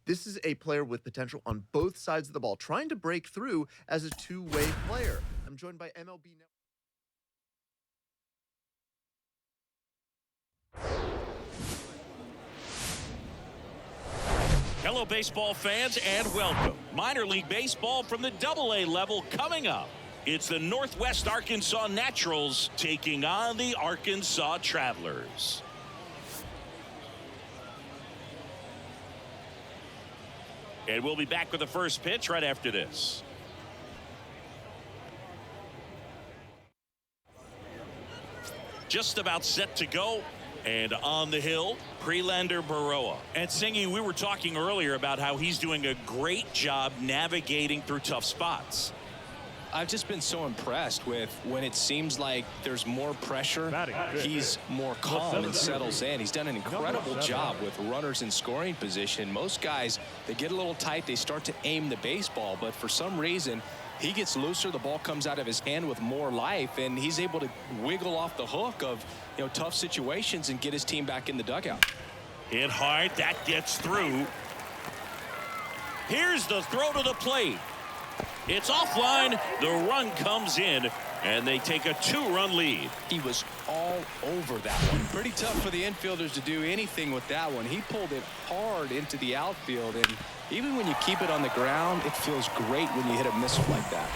This is a player with potential on both sides of the ball, trying to break through as a two-way player. I'm joined by MLB Network. Hello, baseball fans, and welcome. Minor League Baseball from the AA level coming up. It's the Northwest Arkansas Naturals taking on the Arkansas Travelers. And we'll be back with the first pitch right after this. Just about set to go. And on the hill, Prelander Baroa. And Singy, we were talking earlier about how he's doing a great job navigating through tough spots. I've just been so impressed with when it seems like there's more pressure, he's more calm and settles in. He's done an incredible job with runners in scoring position. Most guys, they get a little tight, they start to aim the baseball, but for some reason, he gets looser, the ball comes out of his hand with more life, and he's able to wiggle off the hook of, tough situations and get his team back in the dugout. Hit hard, that gets through. Here's the throw to the plate. It's offline, the run comes in, and they take a 2-run lead. He was all over that one. Pretty tough for the infielders to do anything with that one. He pulled it hard into the outfield, and even when you keep it on the ground, it feels great when you hit a missile like that.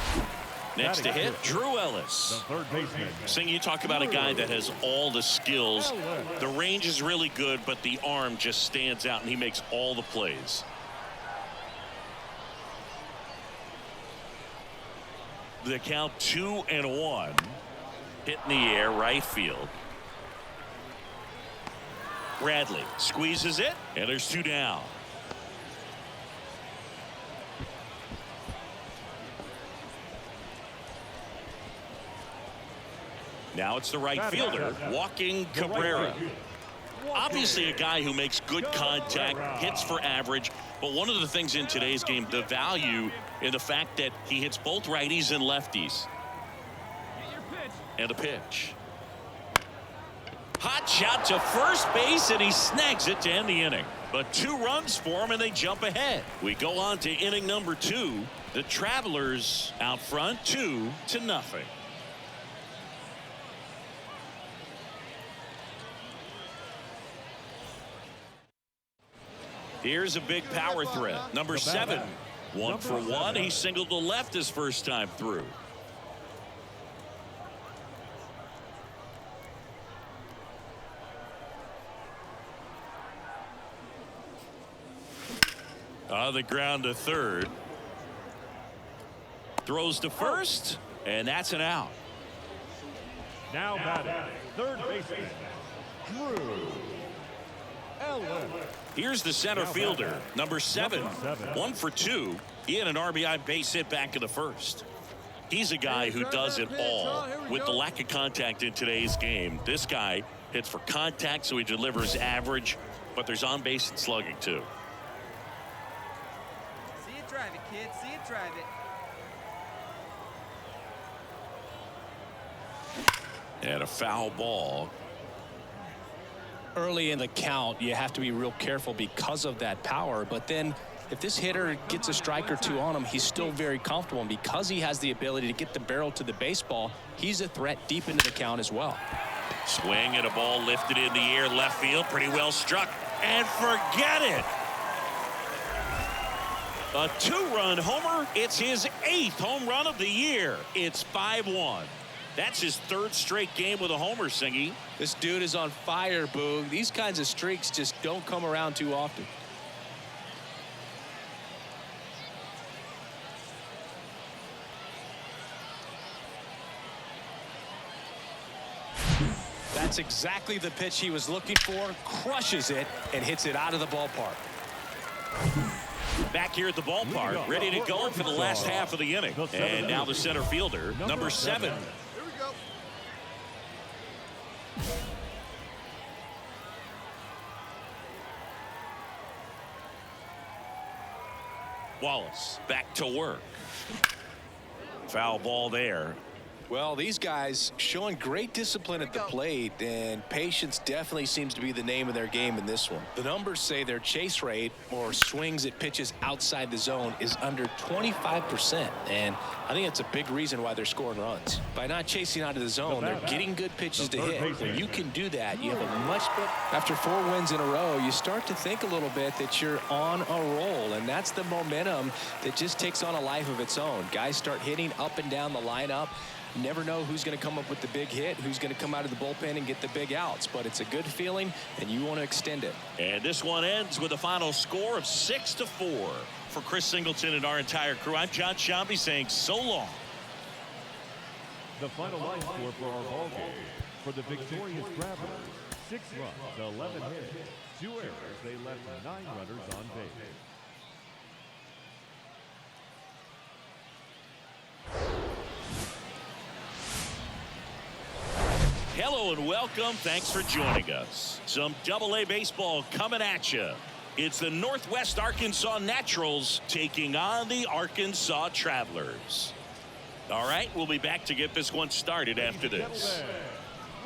Next to hit, Drew Ellis. The third baseman. Sing, you talk about a guy that has all the skills. The range is really good, but the arm just stands out, and he makes all the plays. The count 2-1. Hit in the air, right field. Bradley squeezes it, and there's 2 down. Now it's the right fielder, walking Cabrera. Obviously a guy who makes good contact, hits for average, but one of the things in today's game, the value in the fact that he hits both righties and lefties. And a pitch. Hot shot to first base, and he snags it to end the inning. But 2 runs for him, and they jump ahead. We go on to inning number 2. The Travelers out front 2-0. Here's a big power threat. Number 7. 1 for 1. He singled to left his first time through. On the ground to third. Throws to first, and that's an out. Now batting, third baseman, Drew Ellis. Here's the center fielder, number 7. 1 for 2. He had an RBI base hit back in the first. He's a guy who does it all. With the lack of contact in today's game, this guy hits for contact, so he delivers average, but there's on base and slugging too. See it, drive it, kid. See it, drive it. And a foul ball. Early in the count, you have to be real careful because of that power, but then if this hitter gets a strike or 2 on him, he's still very comfortable, and because he has the ability to get the barrel to the baseball, he's a threat deep into the count as well. Swing and a ball lifted in the air, left field, pretty well struck, and forget it. A 2-run homer. It's his 8th home run of the year. It's 5-1. That's his 3rd straight game with a homer, Singy. This dude is on fire, Boog. These kinds of streaks just don't come around too often. That's exactly the pitch he was looking for. Crushes it and hits it out of the ballpark. Back here at the ballpark, ready to go for the last half of the inning. And now the center fielder, number 7. Here we go. Wallace back to work. Foul ball there. Well, these guys showing great discipline at the plate, and patience definitely seems to be the name of their game in this one. The numbers say their chase rate, or swings at pitches outside the zone, is under 25%, and I think that's a big reason why they're scoring runs. By not chasing out of the zone, they're getting good pitches to hit. When you can do that, you have a much better. After 4 wins in a row, you start to think a little bit that you're on a roll, and that's the momentum that just takes on a life of its own. Guys start hitting up and down the lineup. Never know who's going to come up with the big hit, who's going to come out of the bullpen and get the big outs, but it's a good feeling, and you want to extend it. And this one ends with a final score of 6-4. For Chris Singleton and our entire crew, I'm John Shambi saying so long. The final line score for our ball game. For the victorious Travelers, 6 runs, 11 hits, 2 errors. They left 9 runners on base. Hello and welcome. Thanks for joining us. Some AA baseball coming at you. It's the Northwest Arkansas Naturals taking on the Arkansas Travelers. All right, we'll be back to get this one started after this.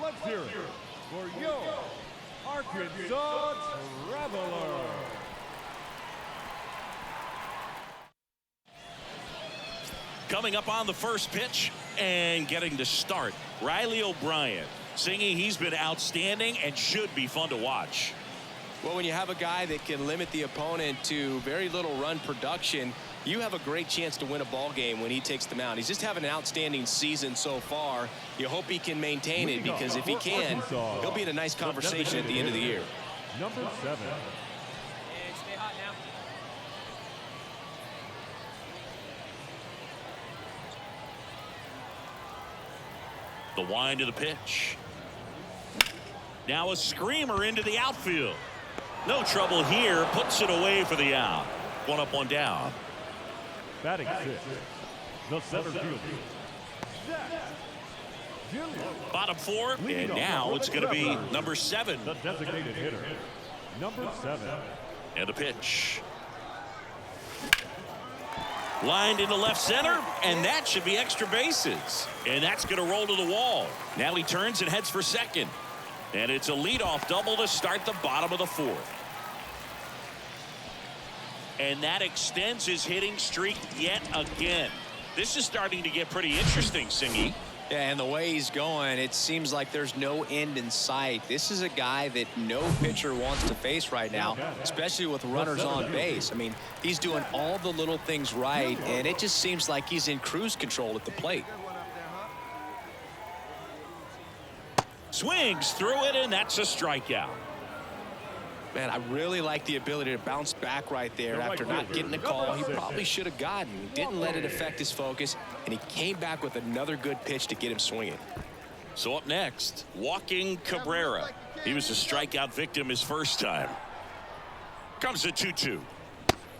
Let's hear it for your Arkansas Travelers. Coming up on the first pitch and getting the start, Riley O'Brien. Singing, he's been outstanding and should be fun to watch. Well, when you have a guy that can limit the opponent to very little run production, you have a great chance to win a ball game when he takes the mound. He's just having an outstanding season so far. You hope he can maintain it, because if he can, he'll be in a nice conversation at the end of the year. Number 7. Hey, stay hot now. The wind of the pitch. Now a screamer into the outfield. No trouble here. Puts it away for the out. 1 up, 1 down. Batting 6. The center fielder. Bottom 4. And now it's going to be number 7. The designated hitter. Number 7. And the pitch. Lined into left center, and that should be extra bases. And that's going to roll to the wall. Now he turns and heads for second. And it's a leadoff double to start the bottom of the 4th. And that extends his hitting streak yet again. This is starting to get pretty interesting, Singy. Yeah, and the way he's going, it seems like there's no end in sight. This is a guy that no pitcher wants to face right now, especially with runners on base. I mean, he's doing all the little things right, and it just seems like he's in cruise control at the plate. Swings through it, and that's a strikeout. Man, I really like the ability to bounce back right there after not getting the call he probably should have gotten. Didn't let it affect his focus, and he came back with another good pitch to get him swinging. So up next, Joaquin Cabrera. He was a strikeout victim his first time. Comes the 2-2.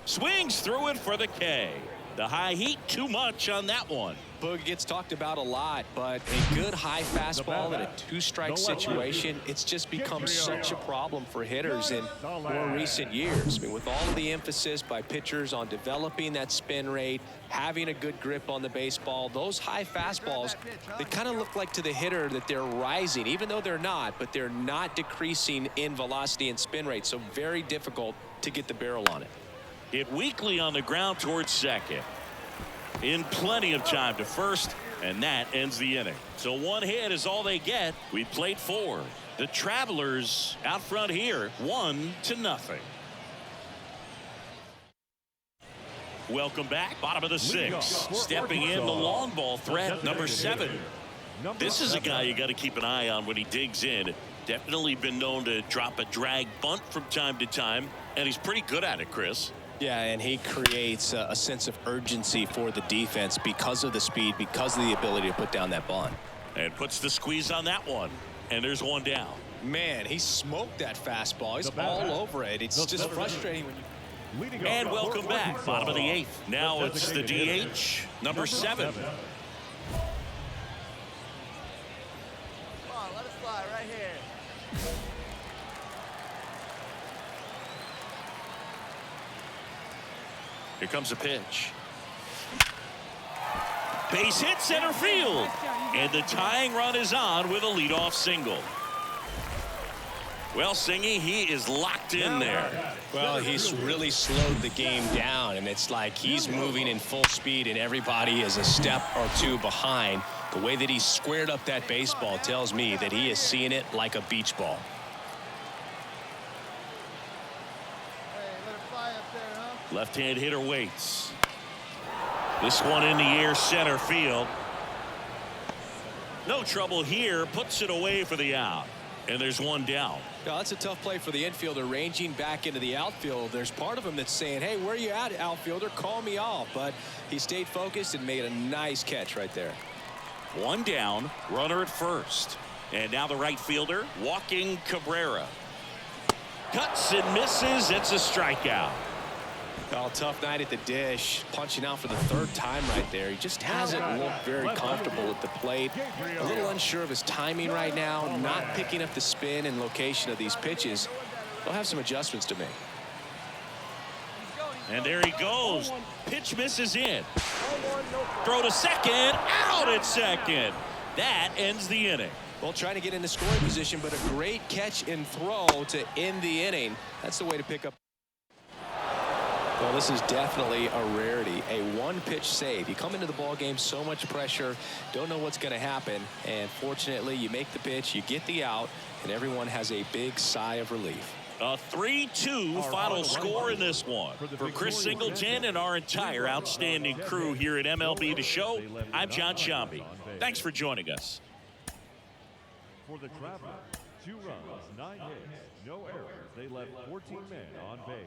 Swings through it for the K. The high heat, too much on that one. Boog gets talked about a lot, but a good high fastball in a 2-strike situation, it's just become such a problem for hitters in more recent years. I mean, with all of the emphasis by pitchers on developing that spin rate, having a good grip on the baseball, those high fastballs, they kind of look like to the hitter that they're rising, even though they're not, but they're not decreasing in velocity and spin rate, so very difficult to get the barrel on it. Hit weakly on the ground towards second. In plenty of time to first, and that ends the inning. So 1 hit is all they get. We played 4. The Travelers out front here, 1-0. Welcome back. Bottom of the 6th. Stepping in the long ball threat, number 7. This is a guy you got to keep an eye on when he digs in. Definitely been known to drop a drag bunt from time to time, and he's pretty good at it, Chris. Yeah, and he creates a sense of urgency for the defense because of the speed, because of the ability to put down that bunt. And puts the squeeze on that one. And there's 1 down. Man, he smoked that fastball. He's all over it. It's just frustrating when you... And welcome back. Bottom of the 8th. Now it's the DH, number 7. Come on, let us fly right here. Here comes a pitch. Base hit center field. And the tying run is on with a leadoff single. Well, Singy, he is locked in there. Well, he's really slowed the game down, and it's like he's moving in full speed, and everybody is a step or two behind. The way that he squared up that baseball tells me that he is seeing it like a beach ball. Left-hand hitter waits. This one in the air center field. No trouble here. Puts it away for the out. And there's one down. Now, that's a tough play for the infielder, ranging back into the outfield. There's part of him that's saying, hey, where you at, outfielder? Call me off. But he stayed focused and made a nice catch right there. One down, runner at first. And now the right fielder, walking Cabrera. Cuts and misses. It's a strikeout. Oh, tough night at the dish, punching out for the third time right there. He just hasn't looked very comfortable at the plate. A little unsure of his timing right now, not picking up the spin and location of these pitches. They'll have some adjustments to make. And there he goes. Pitch misses in. Throw to second. Out at second. That ends the inning. Well, trying to get into scoring position, but a great catch and throw to end the inning. That's the way to pick up. Well, this is definitely a rarity, a one-pitch save. You come into the ball game, so much pressure, don't know what's going to happen, and fortunately, you make the pitch, you get the out, and everyone has a big sigh of relief. A 3-2 final score in this one. For Chris Singleton and our entire outstanding crew here at MLB The Show, I'm John Shambi. Thanks for joining us. For the Travelers, 2 runs, 9 hits, no errors. They left 14 men on base.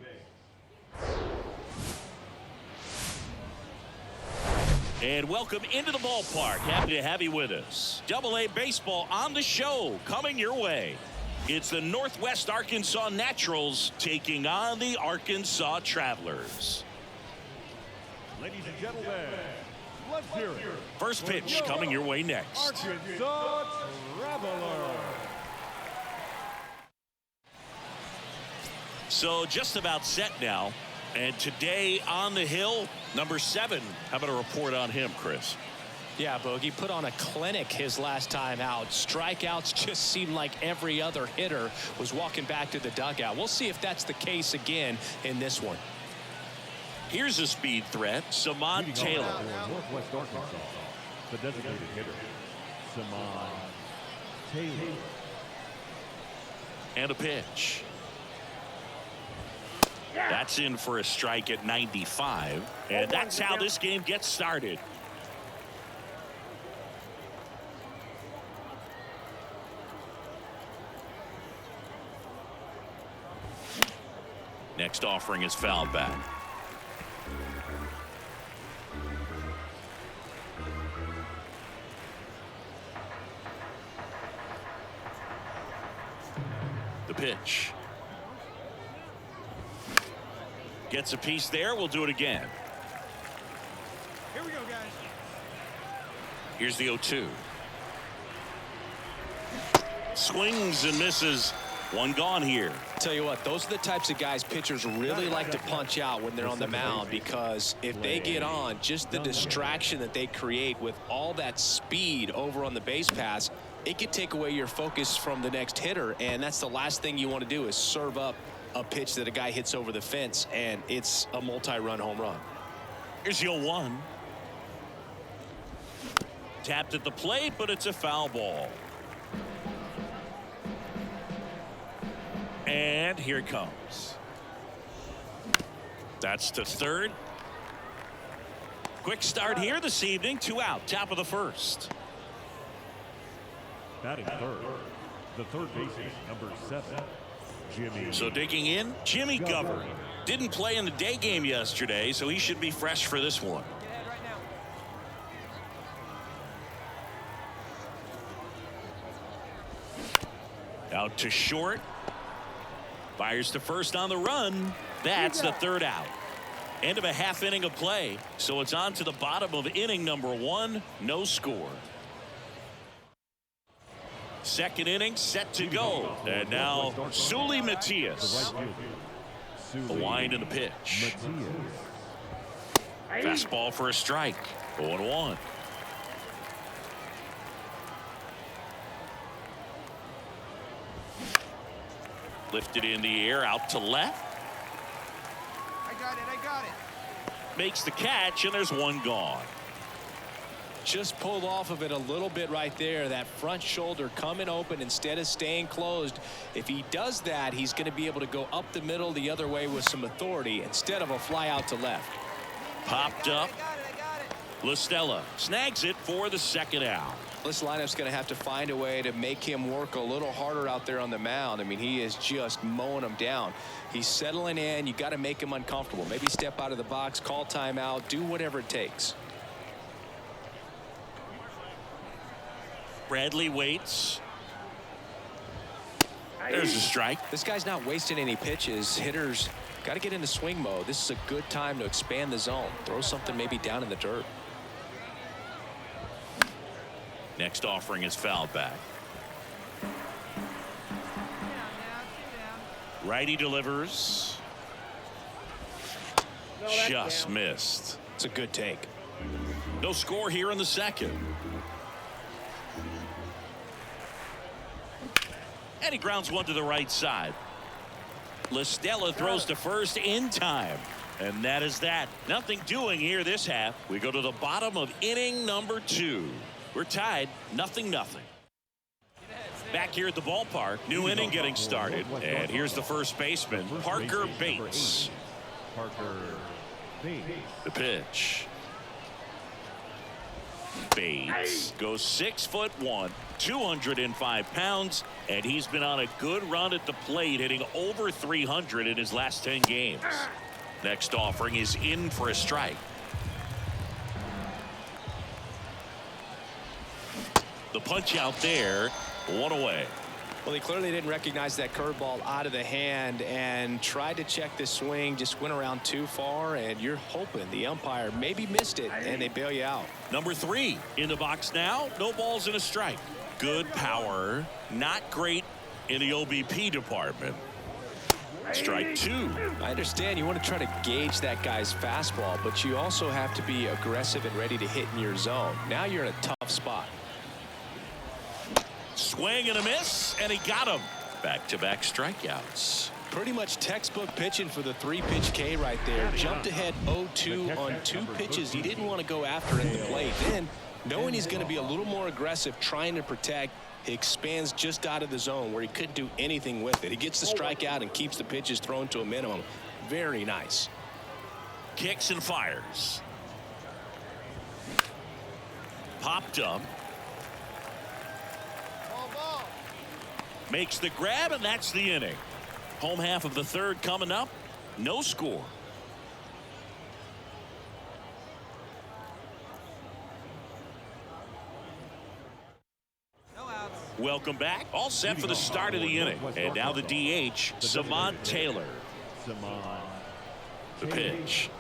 And welcome into the ballpark. Happy to have you with us. Double-A baseball on the show coming your way. It's the Northwest Arkansas Naturals taking on the Arkansas Travelers. Ladies and gentlemen, let's hear it. First pitch coming your way next. Arkansas Travelers. So just about set now. And today on the hill, number 7. How about a report on him, Chris? Yeah, Bogey put on a clinic his last time out. Strikeouts just seemed like every other hitter was walking back to the dugout. We'll see if that's the case again in this one. Here's a speed threat, Samad Taylor. Northwest Arkansas, the designated hitter, Samad Taylor. And a pitch. That's in for a strike at 95. And that's how this game gets started. Next offering is fouled back. The pitch. Gets a piece there. We'll do it again. Here we go, guys. Here's the 0-2. Swings and misses. One gone here. Tell you what, those are the types of guys pitchers really like to punch out when they're on the mound, because if they get on, just the distraction that they create with all that speed over on the base pass, it could take away your focus from the next hitter, and that's the last thing you want to do is serve up a pitch that a guy hits over the fence, and it's a multi-run home run. Here's the 0-1. Tapped at the plate, but it's a foul ball. And here it comes. That's to third. Quick start here this evening. 2 out. Top of the first. Batting third, the third baseman, number 7. Jimmy. So digging in, Jimmy Govern. Didn't play in the day game yesterday, so he should be fresh for this one. Out to short. Fires to first on the run. That's the third out. End of a half inning of play. So it's on to the bottom of inning number 1. No score. Second inning set to go. And now Sully Matias. The wind and the pitch. Fastball for a strike. 0-1. Lifted in the air out to left. I got it. Makes the catch, and there's one gone. Just pulled off of it a little bit right there. That front shoulder coming open instead of staying closed. If he does that, he's going to be able to go up the middle the other way with some authority instead of a fly out to left. Popped up. I got it. LaStella snags it for the second out. This lineup's going to have to find a way to make him work a little harder out there on the mound. I mean, he is just mowing him down. He's settling in. You got to make him uncomfortable. Maybe step out of the box, call timeout, do whatever it takes. Bradley waits. There's a strike. This guy's not wasting any pitches. Hitters got to get into swing mode. This is a good time to expand the zone. Throw something maybe down in the dirt. Next offering is fouled back. Righty delivers. Just missed. It's a good take. No score here in the second. And he grounds one to the right side. LaStella throws to first in time. And that is that. Nothing doing here this half. We go to the bottom of inning number 2. We're tied 0-0. Back here at the ballpark, new inning getting started. And here's the first baseman, Parker Bates. Parker Bates. The pitch. Bates goes 6'1", 205 pounds, and he's been on a good run at the plate, hitting over 300 in his last 10 games. Next offering is in for a strike. The punch out there, one away. Well, he clearly didn't recognize that curveball out of the hand and tried to check the swing, just went around too far, and you're hoping the umpire maybe missed it and they bail you out. Number 3 in the box now. No balls and a strike. Good power, not great in the OBP department. Strike 2. I understand you want to try to gauge that guy's fastball, but you also have to be aggressive and ready to hit in your zone. Now you're in a tough spot. Swing and a miss, and he got him. Back-to-back strikeouts. Pretty much textbook pitching for the 3-pitch K right there. Jumped ahead 0-2 on 2 pitches he didn't want to go after at the plate. Then, knowing he's going to be a little more aggressive, trying to protect, he expands just out of the zone where he couldn't do anything with it. He gets the strikeout and keeps the pitches thrown to a minimum. Very nice. Kicks and fires. Popped up. Makes the grab, and that's the inning. Home half of the third coming up. No score. No outs. Welcome back. All set for the start of the inning. And now the DH, Samad Taylor. The pitch.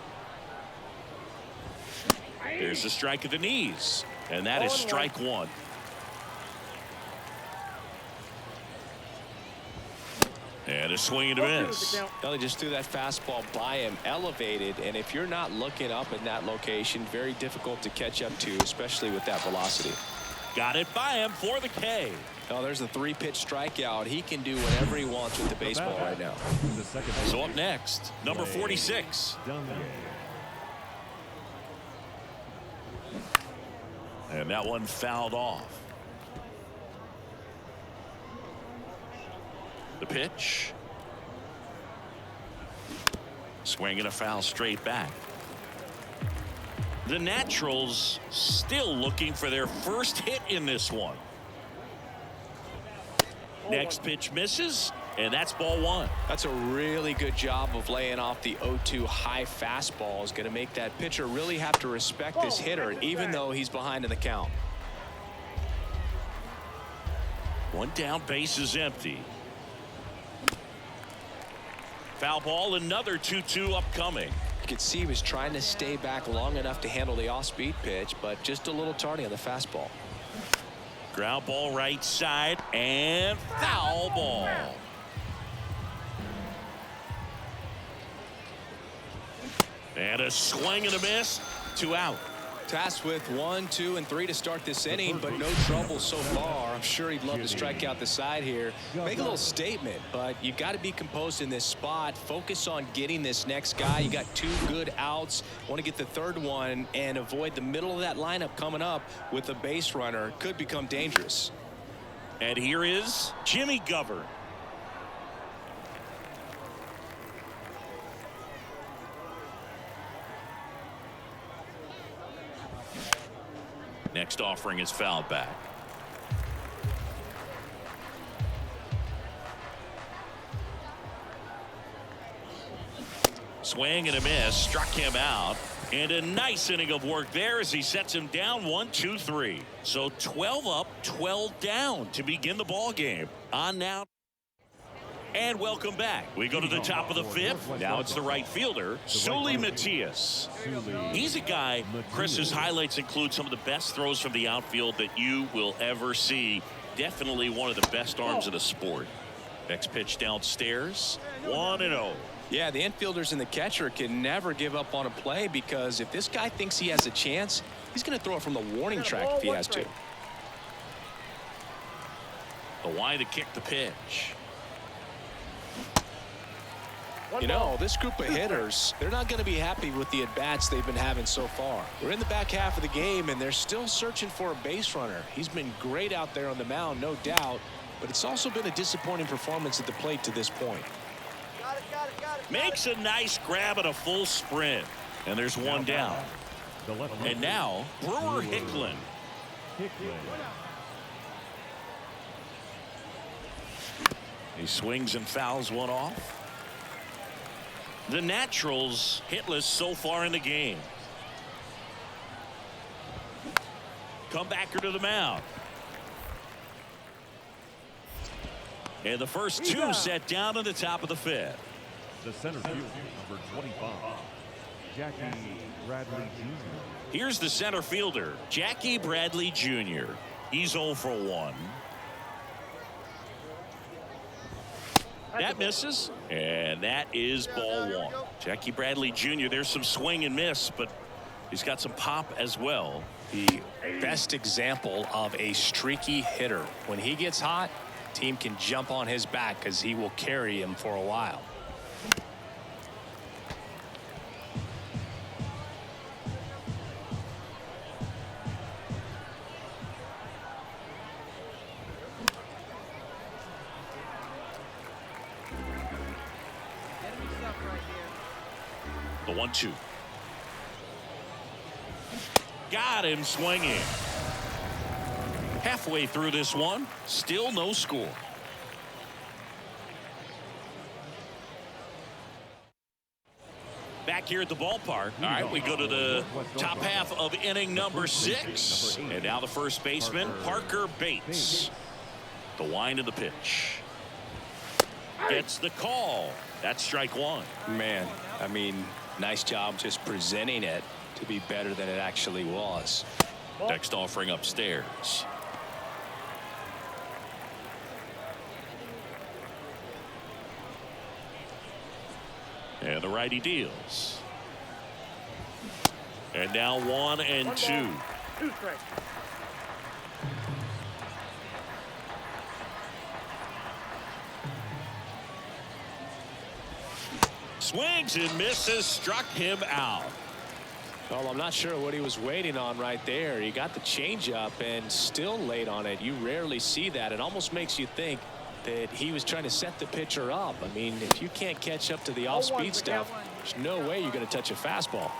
There's the strike at the knees. And that is strike 1. And a swing and a miss. Well, he just threw that fastball by him, elevated, and if you're not looking up in that location, very difficult to catch up to, especially with that velocity. Got it by him for the K. Oh, there's a 3-pitch strikeout. He can do whatever he wants with the baseball right now. So up next, number 46. And that one fouled off. The pitch. Swing and a foul straight back. The Naturals still looking for their first hit in this one. Next pitch misses, and that's ball 1. That's a really good job of laying off the 0-2 high fastball. Is going to make that pitcher really have to respect this hitter, even though he's behind in the count. One down, base is empty. Foul ball, another 2-2 upcoming. You could see he was trying to stay back long enough to handle the off-speed pitch, but just a little tardy on the fastball. Ground ball right side, and foul ball. And a swing and a miss, 2 out. Tasked with 1, 2, and 3 to start this inning, but no trouble so far. I'm sure he'd love to strike out the side here. Make a little statement, but you got to be composed in this spot. Focus on getting this next guy. You got 2 good outs. Want to get the 3rd one and avoid the middle of that lineup coming up with a base runner. Could become dangerous. And here is Jimmy Govern. Next offering is fouled back. Swing and a miss, struck him out. And a nice inning of work there as he sets him down 1, 2, 3. So 12 up, 12 down to begin the ball game. On now. And welcome back. We go to the top of the 5th. Now it's the right fielder, Sully Matias. He's a guy, Chris's highlights include some of the best throws from the outfield that you will ever see. Definitely one of the best arms in the sport. Next pitch downstairs, 1-0. Yeah, the infielders and the catcher can never give up on a play because if this guy thinks he has a chance, he's going to throw it from the warning track if he has to. The wide to kick the pitch. You know, this group of hitters, they're not going to be happy with the at-bats they've been having so far. We're in the back half of the game, and they're still searching for a base runner. He's been great out there on the mound, no doubt, but it's also been a disappointing performance at the plate to this point. Makes a nice grab at a full sprint. And there's one down. And now, Brewer Hicklin. He swings and fouls one off. The Naturals hitless so far in the game. Comebacker to the mound. And the first 2 set down at the top of the 5th. The center fielder, number 25, Jackie Bradley Jr. Here's the center fielder, Jackie Bradley Jr. He's 0 for 1. That misses, and that is ball 1. Jackie Bradley Jr., there's some swing and miss, but he's got some pop as well. The best example of a streaky hitter. When he gets hot, team can jump on his back because he will carry him for a while. The 1-2. Got him swinging. Halfway through this one, still no score. Back here at the ballpark. All right, we go to the top half of inning number 6. And now the first baseman, Parker Bates. The wind of the pitch. Gets the call. That's strike 1. Man, I mean, nice job just presenting it to be better than it actually was. Next offering upstairs. And the righty deals. And now 1 and 2. Swings and misses, struck him out. Well, I'm not sure what he was waiting on right there. He got the changeup and still late on it. You rarely see that. It almost makes you think that he was trying to set the pitcher up. I mean, if you can't catch up to the off-speed stuff, there's no way you're going to touch a fastball.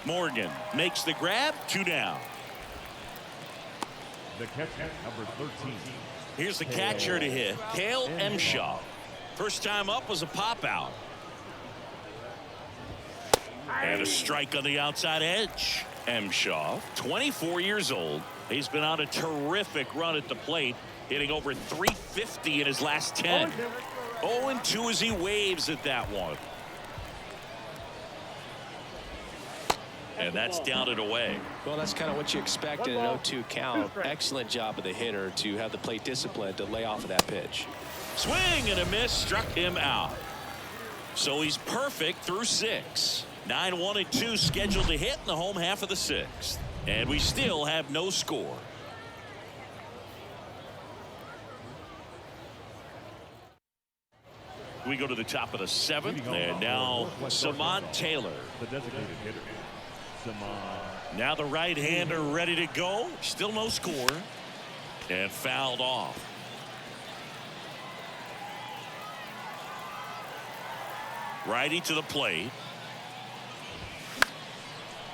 Morgan makes the grab, 2 down. The catcher, number 13. Here's the catcher to hit, Cale Emshaw. First time up was a pop out. And a strike on the outside edge. Emshaw, 24 years old. He's been on a terrific run at the plate, hitting over 350 in his last 10. 0-2 as he waves at that one. And that's down and away. Well, that's kind of what you expect in an 0-2 count. Excellent job of the hitter to have the plate discipline to lay off of that pitch. Swing and a miss, struck him out. So he's perfect through 6. 9, 1, and 2 scheduled to hit in the home half of the 6th. And we still have no score. We go to the top of the 7th, and now Samant Taylor. The designated hitter, Samant. Now the right-hander ready to go. Still no score. And fouled off. Righty to the plate.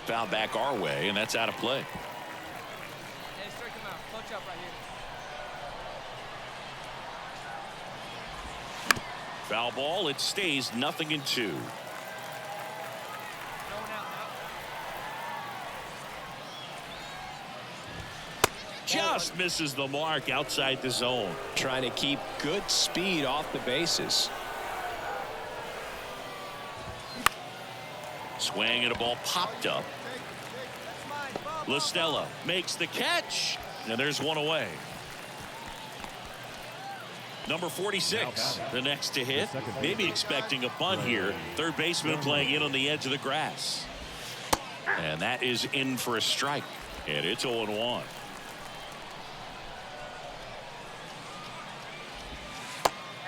Foul back our way, and that's out of play. Hey, strike him out. Punch up right here. Foul ball. It stays 0-2. Going out now. Just misses the mark outside the zone. Trying to keep good speed off the bases. Swing and a ball popped up. LaStella makes the catch, and there's one away. Number 46, the next to hit. Maybe expecting a bunt here. Third baseman playing in on the edge of the grass. And that is in for a strike. And it's 0-1.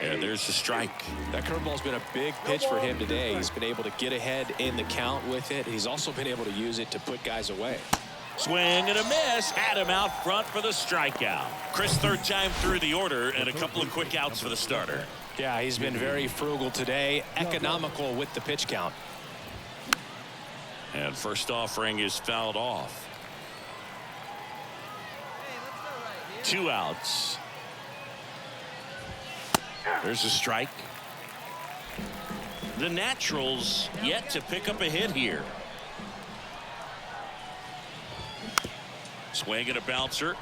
And there's the strike. That curveball's been a big pitch for him today. He's been able to get ahead in the count with it. He's also been able to use it to put guys away. Swing and a miss. Had him out front for the strikeout. Chris, third time through the order, and a couple of quick outs for the starter. Yeah, he's been very frugal today. Economical with the pitch count. And first offering is fouled off. Hey, let's go right here. 2 outs. There's a strike. The Naturals yet to pick up a hit here. Swing and a bouncer.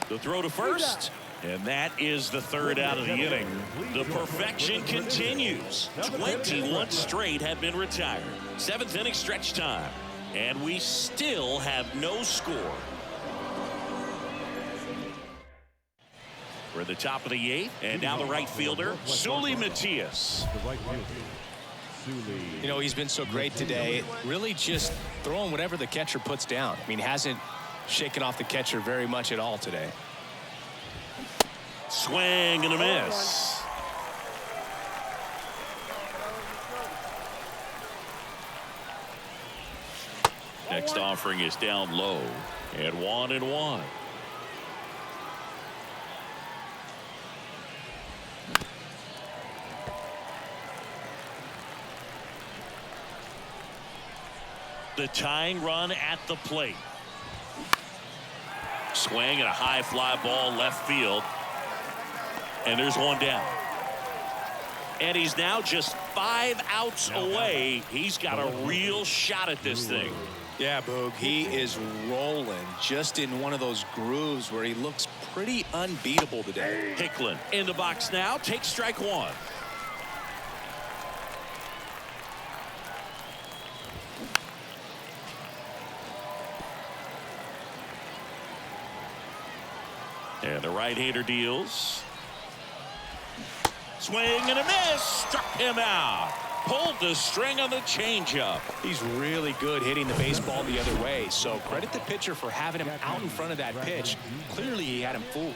The throw to first. And that is the third out of the inning. The perfection continues. 21 straight have been retired. 7th inning stretch time. And we still have no score. We're at the top of the 8th, and now the right fielder, Sully Matias. The right fielder, Sully. You know, he's been so great today. Really just throwing whatever the catcher puts down. I mean, hasn't shaken off the catcher very much at all today. Swing and a miss. Next offering is down low, and 1-1. The tying run at the plate. Swing and a high fly ball left field. And there's one down. And he's now just 5 outs away. He's got a real shot at this thing. Yeah, Boog, he is rolling just in one of those grooves where he looks pretty unbeatable today. Hicklin in the box now. Takes strike 1. And the right-hander deals. Swing and a miss. Struck him out. Pulled the string on the changeup. He's really good hitting the baseball the other way. So credit the pitcher for having him out in front of that pitch. Clearly he had him fooled.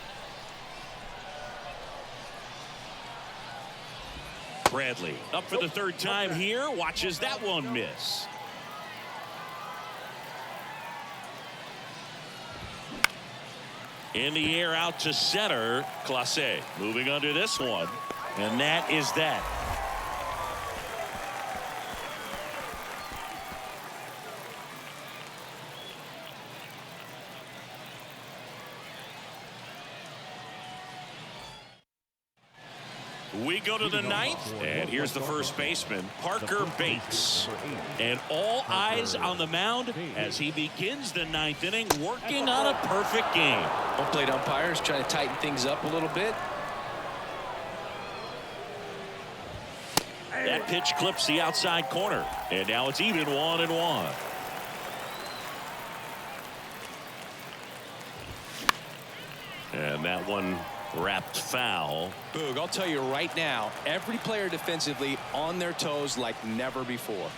Bradley up for the third time here. Watches that one miss. In the air out to center. Clase moving under this one. And that is that. We go to the 9th, and here's the first baseman, Parker Bates. And all eyes on the mound as he begins the 9th inning, working on a perfect game. Home plate umpires trying to tighten things up a little bit. That pitch clips the outside corner, and now it's even 1-1. And that one wrapped foul. Boog, I'll tell you right now, every player defensively on their toes like never before.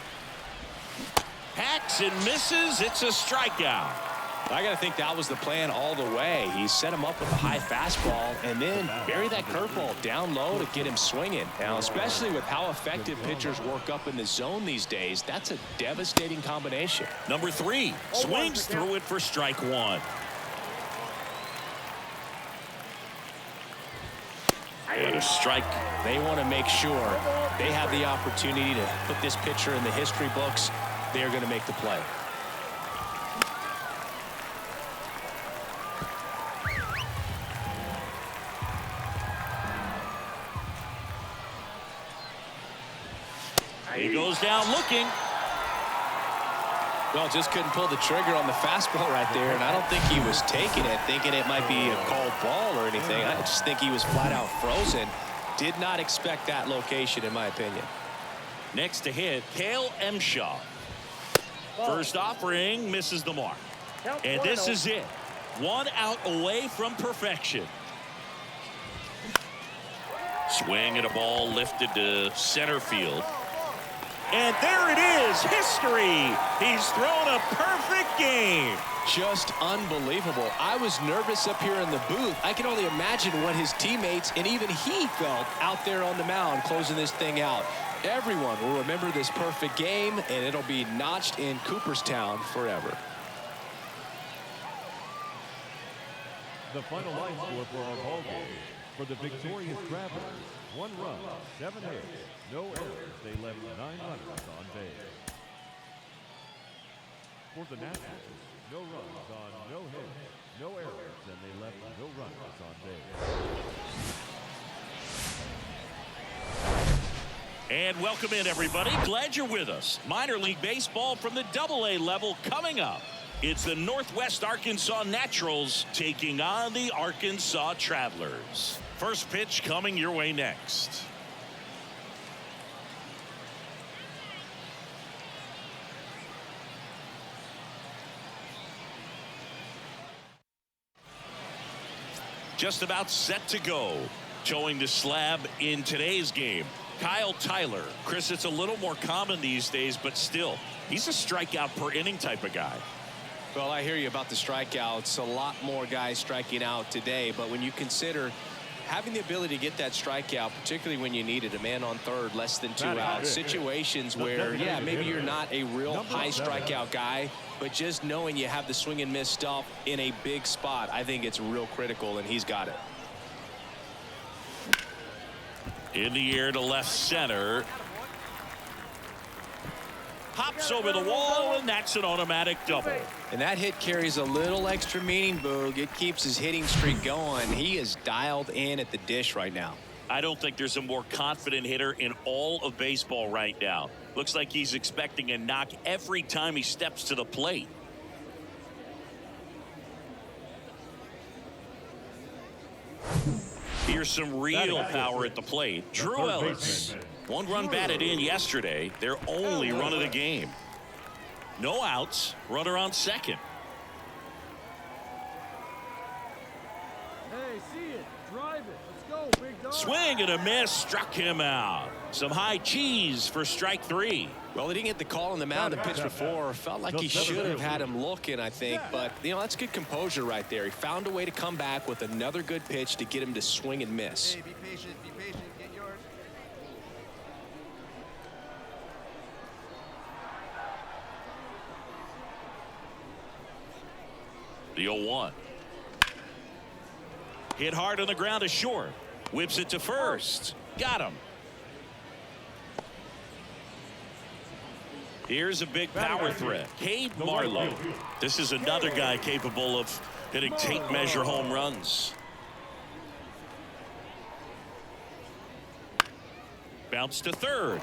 Hacks and misses. It's a strikeout. I got to think that was the plan all the way. He set him up with a high fastball and then bury that curveball down low to get him swinging. Now, especially with how effective pitchers work up in the zone these days, that's a devastating combination. Number 3 swings through it for strike 1. And a strike. They want to make sure they have the opportunity to put this pitcher in the history books. They are going to make the play. He goes down looking. Well, just couldn't pull the trigger on the fastball right there, and I don't think he was taking it, thinking it might be a called ball or anything. I just think he was flat out frozen. Did not expect that location, in my opinion. Next to hit, Kale Emshaw. First offering misses the mark. And this is it. 1 out away from perfection. Swing and a ball lifted to center field. And there it is, history. He's thrown a perfect game. Just unbelievable. I was nervous up here in the booth. I can only imagine what his teammates and even he felt out there on the mound closing this thing out. Everyone will remember this perfect game, and it'll be notched in Cooperstown forever. The final line score for our ball game. For the victorious Travelers, 1 run, 7 hits, no errors. They left 9 runners on base. For the Nationals, no runs on no hits, no errors, and they left no runners on base. And welcome in, everybody. Glad you're with us. Minor League Baseball from the AA level coming up. It's the Northwest Arkansas Naturals taking on the Arkansas Travelers. First pitch coming your way next. Just about set to go. Showing the slab in today's game. Kyle Tyler. Chris, it's a little more common these days, but still, he's a strikeout per inning type of guy. Well, I hear you about the strikeouts. A lot more guys striking out today, but when you consider having the ability to get that strikeout, particularly when you need it, a man on third, less than 2 outs, situations where, yeah, maybe you're not a real high strikeout guy, but just knowing you have the swing and miss stuff in a big spot, I think it's real critical, and he's got it. In the air to left center. Hops over the wall, and that's an automatic double. And that hit carries a little extra meaning, Boog. It keeps his hitting streak going. He is dialed in at the dish right now. I don't think there's a more confident hitter in all of baseball right now. Looks like he's expecting a knock every time he steps to the plate. Here's some real power at the plate. Drew Ellis. 1 run batted in yesterday. Their only run of the game. No outs. Runner on second. Hey, see it. Drive it. Let's go, big dog. Swing and a miss. Struck him out. Some high cheese for strike 3. Well, he didn't get the call on the mound and pitch before. Felt like he should have had him looking, I think. But, you know, that's good composure right there. He found a way to come back with another good pitch to get him to swing and miss. Hey, be patient, get yours. The 0-1. Hit hard on the ground to short. Whips it to first. Got him. Here's a big power threat. Cade Marlowe. This is another guy capable of hitting tape measure home runs. Bounce to third.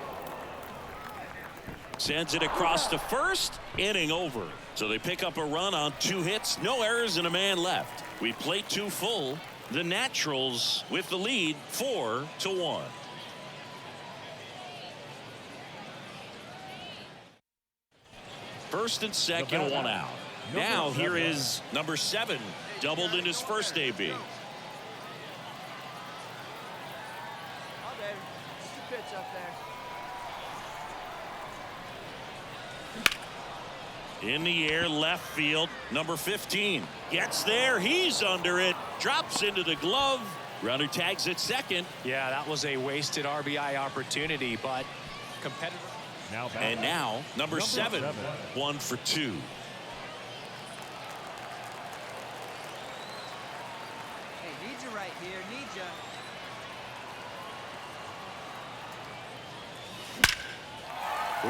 Sends it across to first. Inning over. So they pick up a run on 2 hits. No errors and a man left. We play 2 full. The Naturals with the lead 4-1. First and second, 1 out. Now here is number 7, doubled in his first AB. Oh, baby. Just a pitch up there. In the air, left field, number 15. Gets there, he's under it, drops into the glove. Runner tags at second. Yeah, that was a wasted RBI opportunity, but competitor. And now, number 7, 1 for 2. Hey, need you right here. Need you.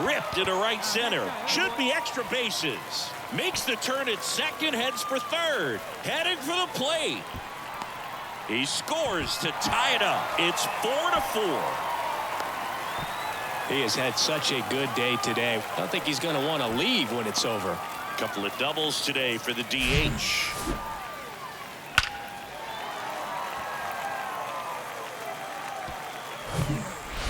Ripped into right center. Should be extra bases. Makes the turn at second, heads for third. Heading for the plate. He scores to tie it up. It's 4-4. He has had such a good day today. I don't think he's going to want to leave when it's over. A couple of doubles today for the DH.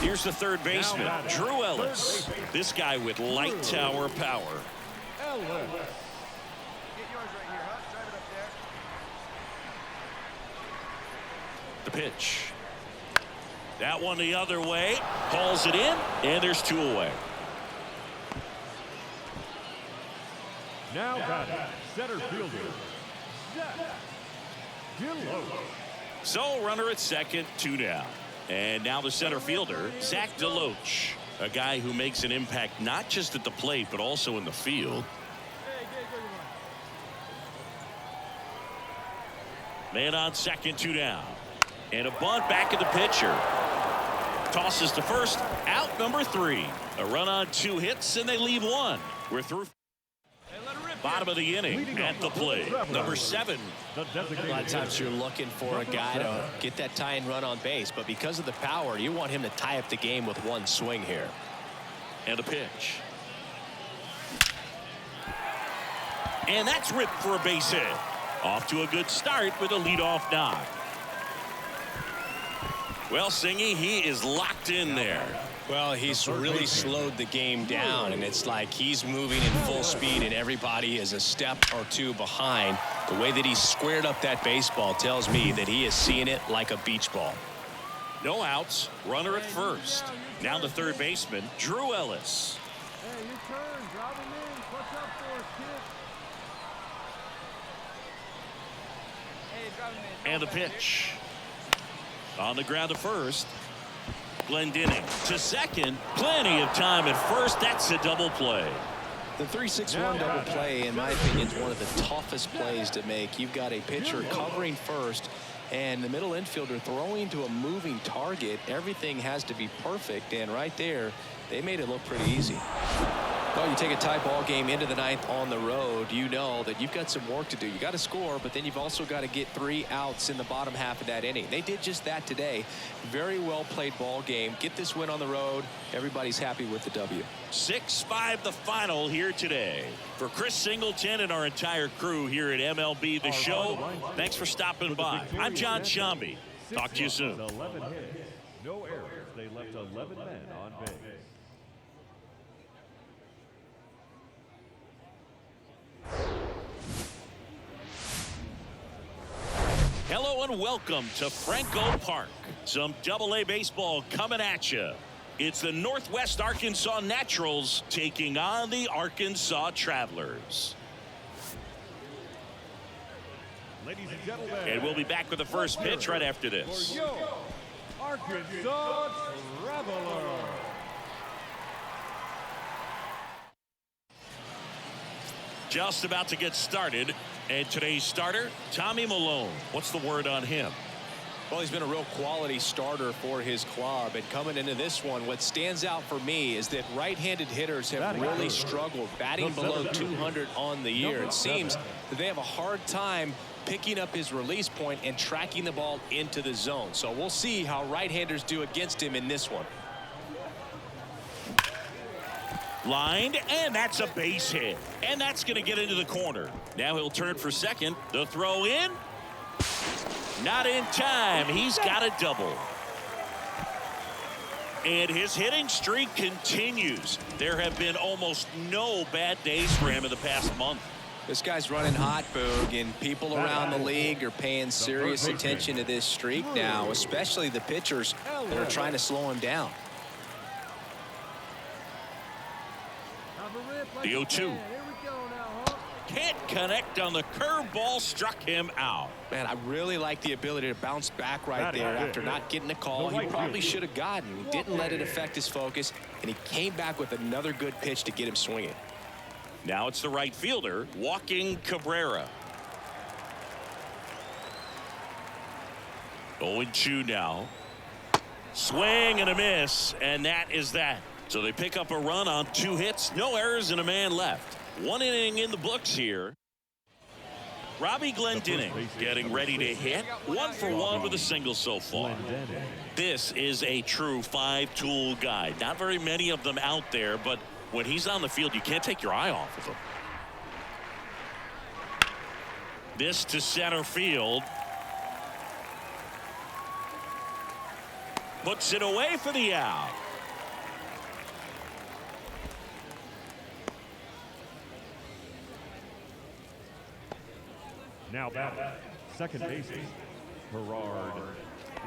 Here's the third baseman, Drew Ellis. This guy with light tower power. Ellis. Get yours right here, huh? Drive it up there. The pitch. That one the other way. Hauls it in, and there's 2 away. Now batting, center fielder, Zach Deloach. So runner at second, 2 down. And now the center fielder, Zach Deloach. A guy who makes an impact not just at the plate, but also in the field. Man on second, 2 down. And a bunt back at the pitcher. Tosses to first, out number 3. A run on 2 hits, and they leave 1. We're through. Bottom of the inning at the plate. Number 7. A lot of times you're looking for a guy to get that tying run on base, but because of the power, you want him to tie up the game with 1 swing here. And a pitch. And that's ripped for a base hit. Off to a good start with a leadoff knock. Well, Singy, he is locked in there. Well, he's really slowed the game down, and it's like he's moving in full speed, and everybody is a step or 2 behind. The way that he squared up that baseball tells me that he is seeing it like a beach ball. No outs, runner at first. Now the third baseman, Drew Ellis. Hey, your turn. Drop him in. What's up for us, kid? Hey, drive him in. And a pitch. On the ground to first. Glendinning to second. Plenty of time at first. That's a double play. The 3-6-1 double play, in my opinion, is one of the toughest plays to make. You've got a pitcher covering first and the middle infielder throwing to a moving target. Everything has to be perfect, and right there, they made it look pretty easy. Well, you take a tie ball game into the 9th on the road, you know that you've got some work to do. You got to score, but then you've also got to get 3 outs in the bottom half of that inning. They did just that today. Very well played ball game. Get this win on the road. Everybody's happy with the W. 6-5 the final here today. For Chris Singleton and our entire crew here at MLB The Show, thanks for stopping by. I'm John Shambi. Talk to you soon. 11 hits, no errors. They left 11 men on base. Hello and welcome to Franco Park. Some Double-A baseball coming at you. It's the Northwest Arkansas Naturals taking on the Arkansas Travelers. Ladies and gentlemen, And we'll be back with the first pitch right after this. For your Arkansas Traveler. Just about to get started. And today's starter, Tommy Malone. What's the word on him? Well, he's been a real quality starter for his club, and coming into this one, what stands out for me is that right-handed hitters have really struggled batting below 200 on the year. It seems that they have a hard time picking up his release point and tracking the ball into the zone. So we'll see how right-handers do against him in this one. Lined, and that's a base hit. And that's going to get into the corner. Now he'll turn for second. The throw in. Not in time. He's got a double. And his hitting streak continues. There have been almost no bad days for him in the past month. This guy's running hot, Boog, and people around the league are paying serious attention to this streak now, especially the pitchers that are trying to slow him down. The 0-2. Can't connect on the curveball, struck him out. Man, I really like the ability to bounce back right there after not getting a call. He probably should have gotten. He didn't let it affect his focus, and he came back with another good pitch to get him swinging. Now it's the right fielder, walking Cabrera. 0-2 now. Swing and a miss, and that is that. So they pick up a run on 2 hits, no errors, and a man left. 1 inning in the books here. Robbie Glendening getting ready to hit. 1 for 1 with a single so far. This is a true 5-tool guy. Not very many of them out there, but when he's on the field, you can't take your eye off of him. This to center field. Puts it away for the out. Now batter, second baseman, Gerard.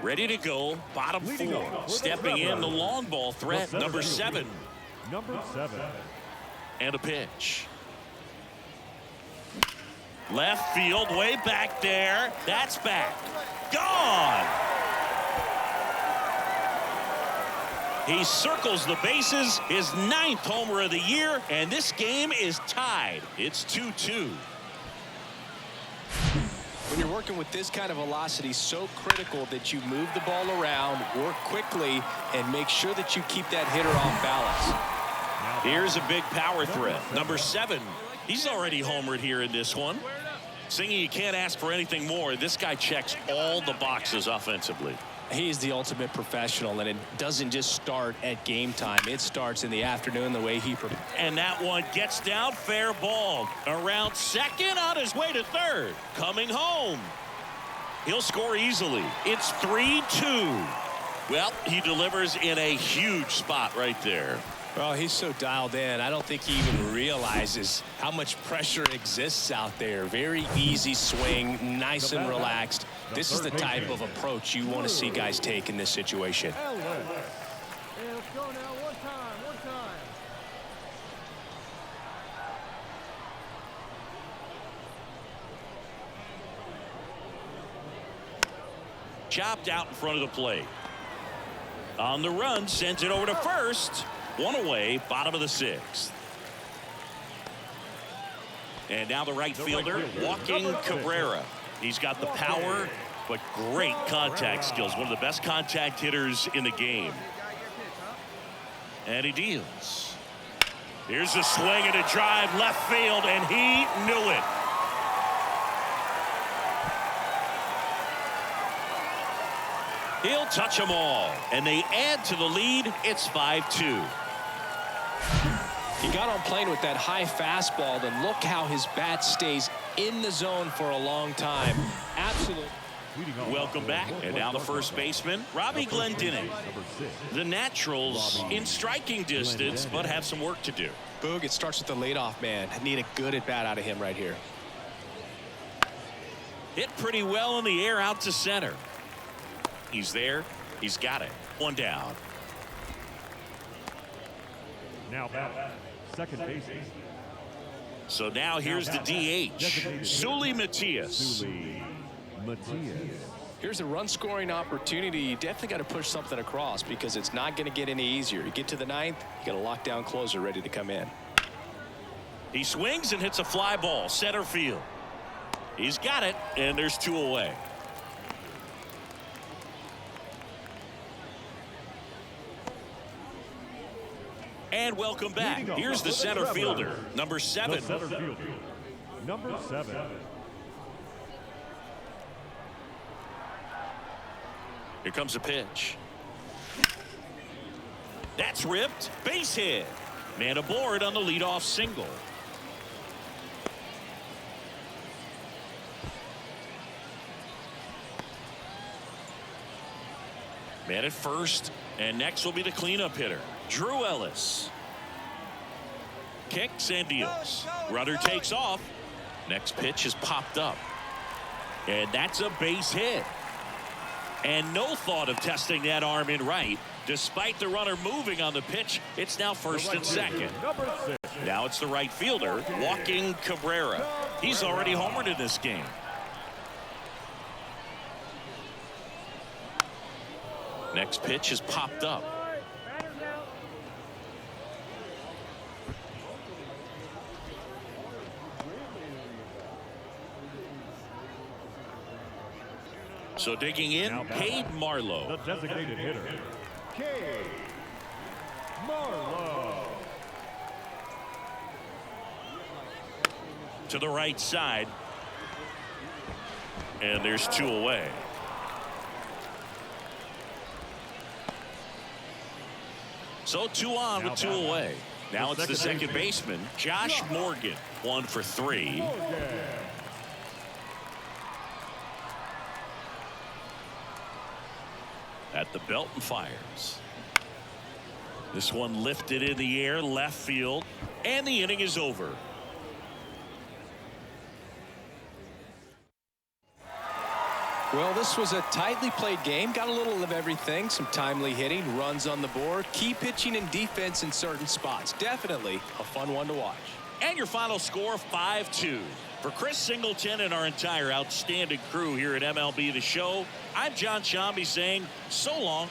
Ready to go, bottom 4. Stepping in the long ball threat, number 7. Number 7. And a pitch. Left field, way back there. That's back. Gone! He circles the bases, his 9th homer of the year, and this game is tied. It's 2-2. When you're working with this kind of velocity, so critical that you move the ball around, work quickly, and make sure that you keep that hitter off balance. Here's a big power threat. Number 7. He's already homered here in this one. Singing, you can't ask for anything more. This guy checks all the boxes offensively. He's the ultimate professional, and it doesn't just start at game time. It starts in the afternoon the way he prepares. And that one gets down, fair ball. Around second, on his way to third. Coming home. He'll score easily. It's 3-2. Well, he delivers in a huge spot right there. Well, he's so dialed in. I don't think he even realizes how much pressure exists out there. Very easy swing, nice and relaxed. This is the type of approach you want to see guys take in this situation. Hey, let's go now. One time. Chopped out in front of the plate. On the run, sends it over to first. 1 away, bottom of the 6th. And now the right fielder, walking Cabrera. He's got the power, but great contact skills. One of the best contact hitters in the game. And he deals. Here's a swing and a drive left field, and he knew it. He'll touch them all, and they add to the lead. It's 5-2. He got on plane with that high fastball, then look how his bat stays in the zone for a long time. Absolutely. Welcome back. And now the first baseman, Robbie Glendening. The Naturals in striking distance, but have some work to do. Boog, it starts with the leadoff man. I need a good at-bat out of him right here. Hit pretty well in the air out to center. He's there. He's got it. 1 down. Now batter, second baseman. So now here's the DH, Sully Matias. Here's a run-scoring opportunity. You definitely got to push something across because it's not going to get any easier. You get to the 9th, you got a lockdown closer ready to come in. He swings and hits a fly ball, center field. He's got it, and there's 2 away. And welcome back. Here's the center fielder, number 7. Number 7. Here comes a pitch. That's ripped. Base hit. Man aboard on the leadoff single. Man at first, and next will be the cleanup hitter, Drew Ellis. Kicks and deals. Runner takes off. Next pitch is popped up. And that's a base hit. And no thought of testing that arm in right. Despite the runner moving on the pitch, it's now first and second. Now it's the right fielder, walking Cabrera. He's already homered in this game. Next pitch is popped up. So digging in, Cade Marlowe. The designated hitter, Cade Marlowe. To the right side. And there's 2 away. So 2 on with 2 away. Now it's the second baseman, Josh Morgan. 1 for 3. At the belt and fires. This one lifted in the air, left field, and the inning is over. Well, this was a tightly played game. Got a little of everything. Some timely hitting, runs on the board, key pitching and defense in certain spots. Definitely a fun one to watch. And your final score, 5-2. For Chris Singleton and our entire outstanding crew here at MLB The Show, I'm John Shambi saying so long.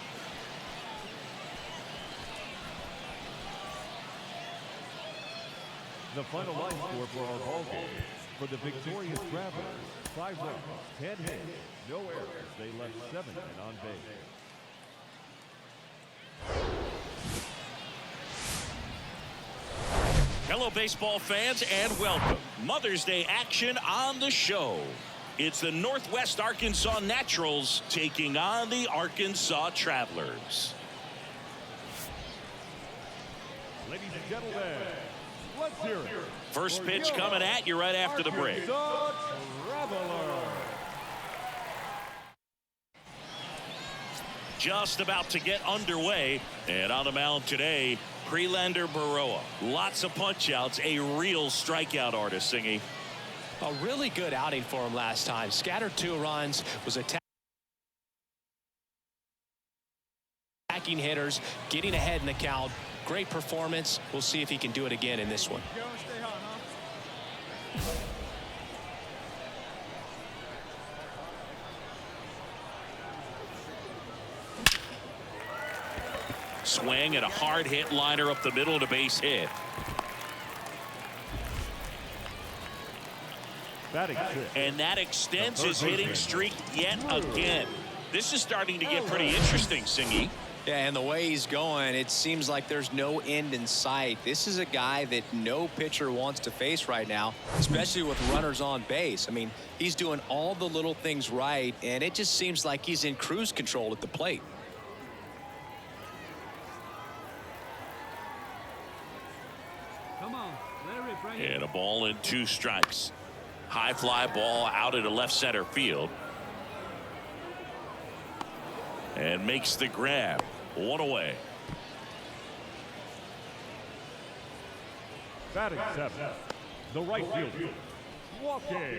The final line score for our ball game. For the victorious Travelers, 5 runs, 10 hits, no errors. They left 7 men on base. Hello, baseball fans, and welcome. Mother's Day action on the show. It's the Northwest Arkansas Naturals taking on the Arkansas Travelers. Ladies and gentlemen, let's hear it. First pitch coming at you right after the break. Arkansas Travelers. Just about to get underway, and on the mound today, Prelander Baroa. Lots of punch outs, a real strikeout artist, Singy. A really good outing for him last time. Scattered 2 runs, was attacking hitters, getting ahead in the count. Great performance. We'll see if he can do it again in this one. Swing and a hard hit liner up the middle of the base hit. And that extends his hitting streak yet again. This is starting to get pretty interesting, Singy. Yeah, and the way he's going, it seems like there's no end in sight. This is a guy that no pitcher wants to face right now, especially with runners on base. I mean, he's doing all the little things right, and it just seems like he's in cruise control at the plate. Come on, let it rip right here. And a ball and 2 strikes. High fly ball out into left center field. And makes the grab. 1 away. Batting 7, the right fielder, walking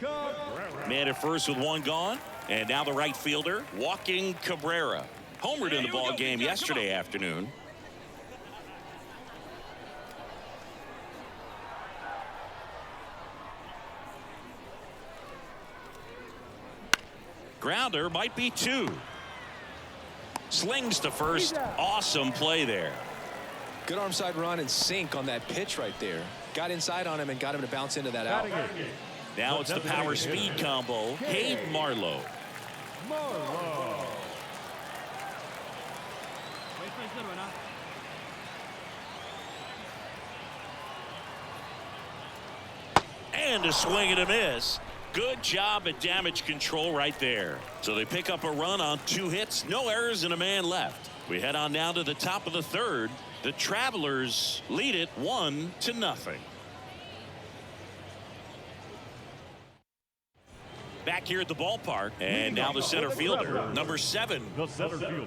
Cabrera. Man at first with 1 gone. And now the right fielder, walking Cabrera. Homered in the ball game yesterday afternoon. Grounder might be 2. Slings to first. Awesome play there. Good arm side run and sink on that pitch right there. Got inside on him and got him to bounce into that out. Now it's the power speed combo. Cade Marlowe. And a swing and a miss. Good job at damage control right there. So they pick up a run on 2 hits, no errors, and a man left. We head on down to the top of the 3rd. The Travelers lead it 1-0. Back here at the ballpark, and now the center fielder, number 7.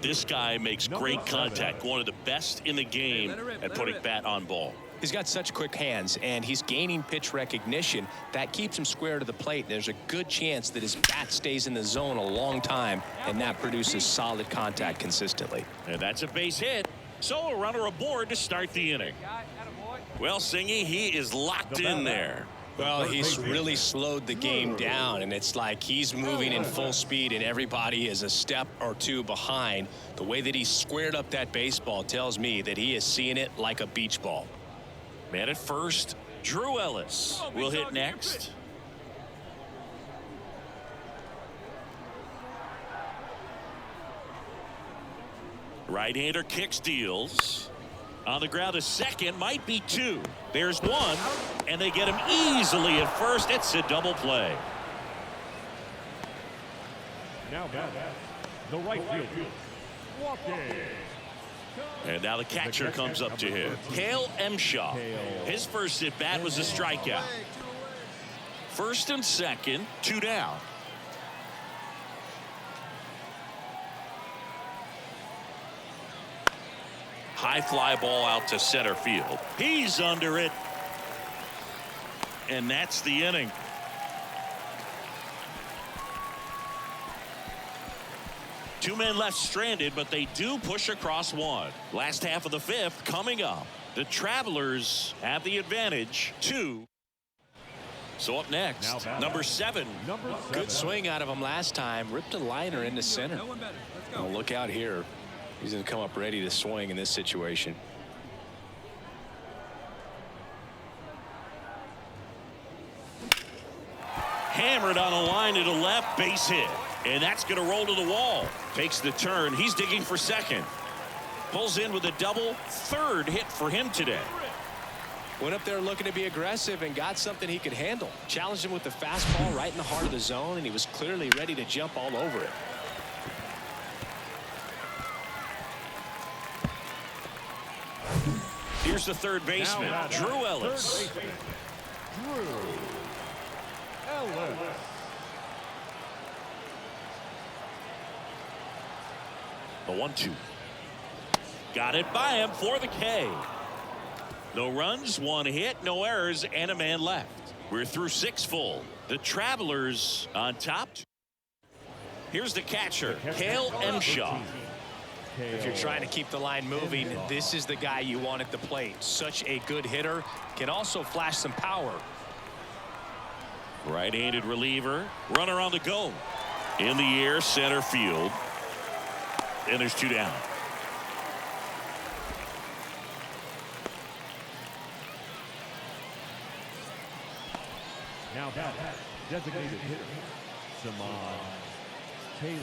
This guy makes great contact, one of the best in the game at putting bat on ball. He's got such quick hands, and he's gaining pitch recognition. That keeps him square to the plate. There's a good chance that his bat stays in the zone a long time, and that produces solid contact consistently. And that's a base hit. So a runner aboard to start the inning. Well, Singy, he is locked in there. Well, he's really slowed the game down, and it's like he's moving in full speed, and everybody is a step or two behind. The way that he squared up that baseball tells me that he is seeing it like a beach ball. Man at first, Drew Ellis will hit next. Right-hander kicks, deals. On the ground, a second, might be two. There's one, and they get him easily at first. It's a double play. Now batting, the right fielder, walking. And now the catcher comes up to him. Cale Emshaw. His first at bat was a strikeout. First and second, 2 down. High fly ball out to center field. He's under it. And that's the inning. Two men left stranded, but they do push across one. Last half of the fifth coming up. The Travelers have the advantage, 2. So up next, number 7. Good swing out of him last time. Ripped a liner into center. Well, look out here. He's going to come up ready to swing in this situation. Hammered on a line to the left, base hit. And that's going to roll to the wall. Takes the turn. He's digging for second. Pulls in with a double. Third hit for him today. Went up there looking to be aggressive and got something he could handle. Challenged him with the fastball right in the heart of the zone, and he was clearly ready to jump all over it. Here's the third baseman, Drew Ellis. Drew Ellis. The 1-2. Got it by him for the K. No runs, 1 hit, no errors, and a man left. We're through 6 full. The Travelers on top. Here's the catcher, Cale Emshaw. If you're trying to keep the line moving, this is the guy you want at the plate. Such a good hitter. Can also flash some power. Right-handed reliever. Runner on the go. In the air, center field. And there's 2 down. Now batting, designated hitter, Simon Taylor.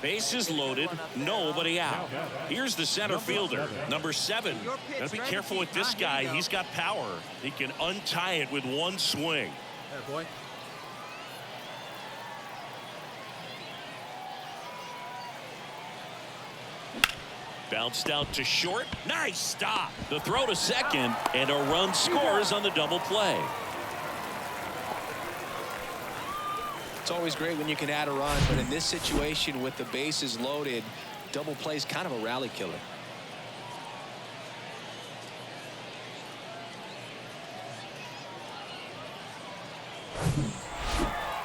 Bases loaded, nobody out. Here's the center fielder, number 7. Gotta be careful with this guy. He's got power. He can untie it with 1 swing. There, boy. Bounced out to short. Nice stop. The throw to second, and a run scores on the double play. It's always great when you can add a run, but in this situation with the bases loaded, double play is kind of a rally killer.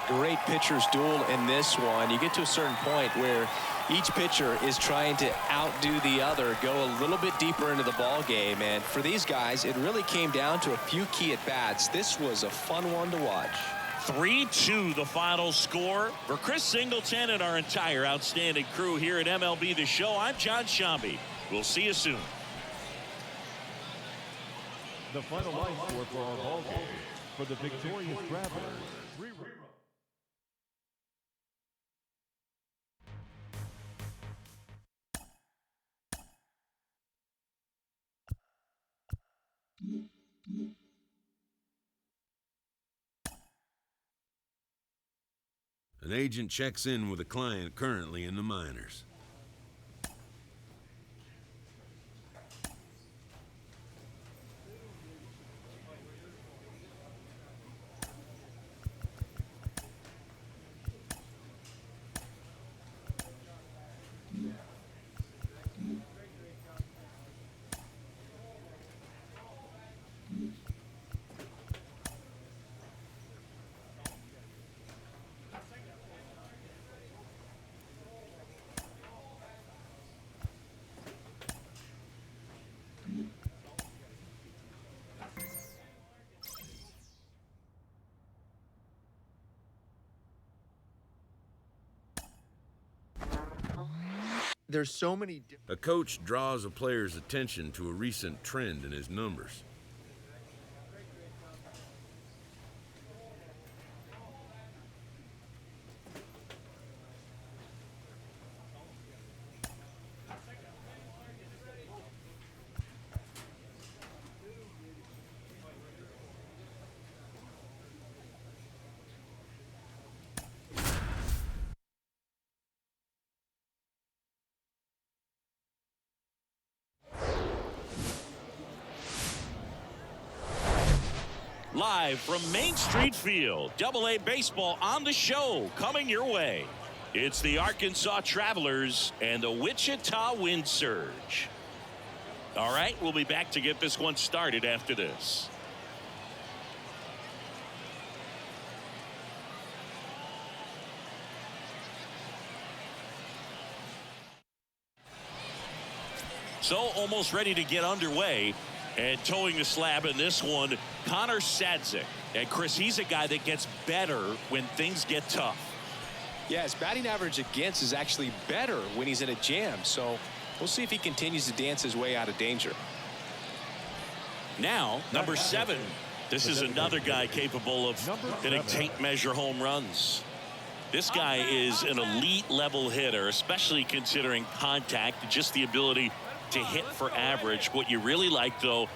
Great pitcher's duel in this one. You get to a certain point where each pitcher is trying to outdo the other, go a little bit deeper into the ball game, and for these guys it really came down to a few key at bats. This was a fun one to watch. 3-2 the final score. For Chris Singleton and our entire outstanding crew here at MLB The Show, I'm John Shambi. We'll see you soon. The final line score for our ball game. For the victorious Travelers, 3 runs. An agent checks in with a client currently in the minors. There's so many. A coach draws a player's attention to a recent trend in his numbers. Live from Main Street Field, AA Baseball on the show coming your way. It's the Arkansas Travelers and the Wichita Wind Surge. All right, we'll be back to get this one started after this. So almost ready to get underway. And towing the slab in this one, Connor Sadzik. And Chris, he's a guy that gets better when things get tough. Yeah, his batting average against is actually better when he's in a jam. So we'll see if he continues to dance his way out of danger. Now, number 7. This is another guy capable of hitting tape measure home runs. This guy is an elite level hitter, especially considering contact, just the ability to hit for average. What you really like, though,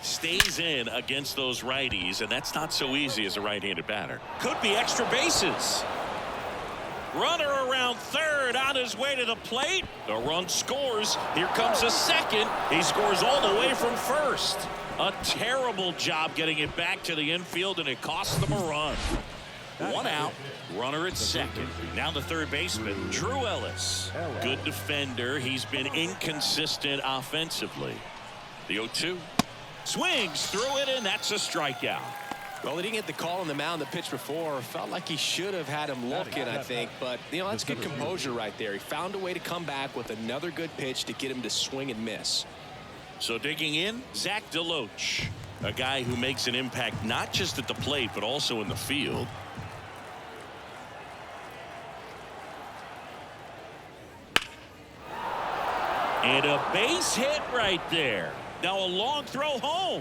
stays in against those righties, and that's not so easy as a right-handed batter. Could be extra bases. Runner around third on his way to the plate. The run scores. Here comes a second. He scores all the way from first. A terrible job getting it back to the infield, and it costs them a run. One out, runner at second. Now the third baseman, Drew Ellis. Good defender. He's been inconsistent offensively. The 0-2. Swings through it, and that's a strikeout. Well, he didn't get the call on the mound the pitch before. Felt like he should have had him looking, I think. But, you know, that's good composure right there. He found a way to come back with another good pitch to get him to swing and miss. So digging in, Zach DeLoach. A guy who makes an impact not just at the plate, but also in the field. And a base hit right there. Now a long throw home.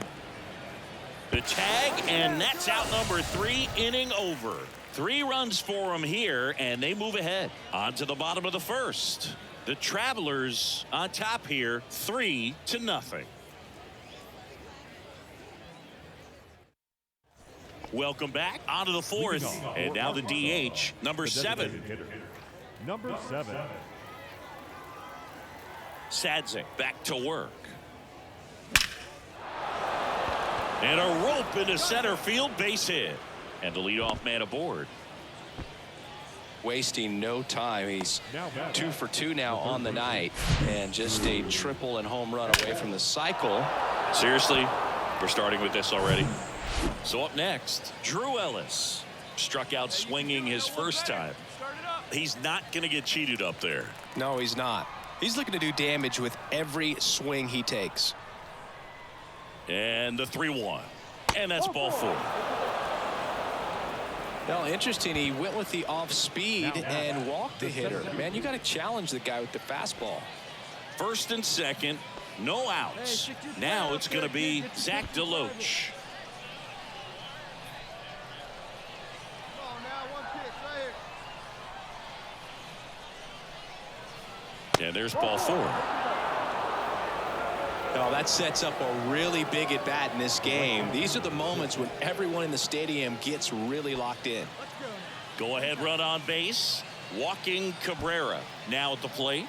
The tag, and that's out number 3, inning over. 3 runs for him here, and they move ahead. On to the bottom of the first. The Travelers on top here, 3-0. Welcome back. On to the fourth. And now the DH, number 7. Number 7. Sadzik back to work. And a rope into center field, base hit. And the leadoff man aboard. Wasting no time. He's 2 for 2 now on the night, and just a triple and home run away from the cycle. Seriously, we're starting with this already. So up next, Drew Ellis. Struck out swinging his first time. He's not going to get cheated up there. No, he's not. He's looking to do damage with every swing he takes. And the 3-1. And that's ball 4. Well, interesting. He went with the off speed and walked the hitter. Man, you got to challenge the guy with the fastball. First and second, no outs. Now it's going to be Zach DeLoach. And there's ball 4. Oh, that sets up a really big at bat in this game. These are the moments when everyone in the stadium gets really locked in. Go ahead run on base. Walking Cabrera now at the plate.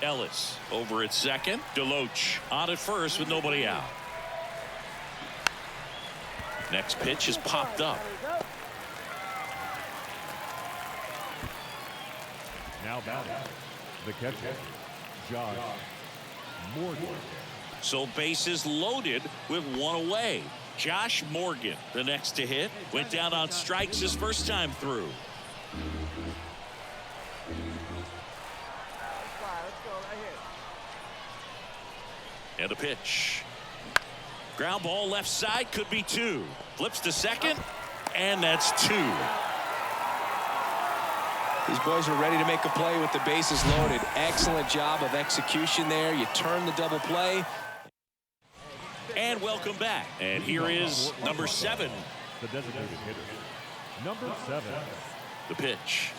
Ellis over at second. DeLoach on at first with nobody out. Next pitch is popped up. Now batting, the catcher, Josh Morgan. So bases loaded with 1 away. Josh Morgan, the next to hit, went down on strikes his first time through. And a pitch. Ground ball left side, could be 2. Flips to second, and that's 2. These boys are ready to make a play with the bases loaded. Excellent job of execution there. You turn the double play. And welcome back. And here is number 7. The designated hitter, number 7. The pitch.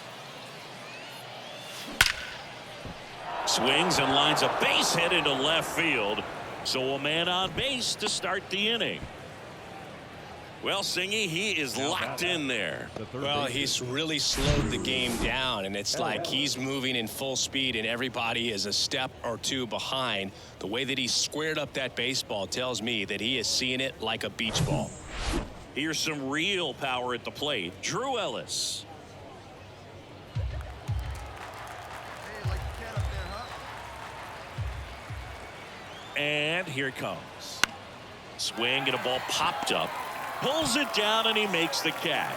Swings and lines a base hit into left field. So a man on base to start the inning. Well, Singy, he is locked in there. Well, he's really slowed the game down, and it's like he's moving in full speed, and everybody is a step or two behind. The way that he squared up that baseball tells me that he is seeing it like a beach ball. Here's some real power at the plate. Drew Ellis. Hey, like the cat up there, huh? And here it comes. Swing and a ball popped up. Pulls it down and he makes the catch.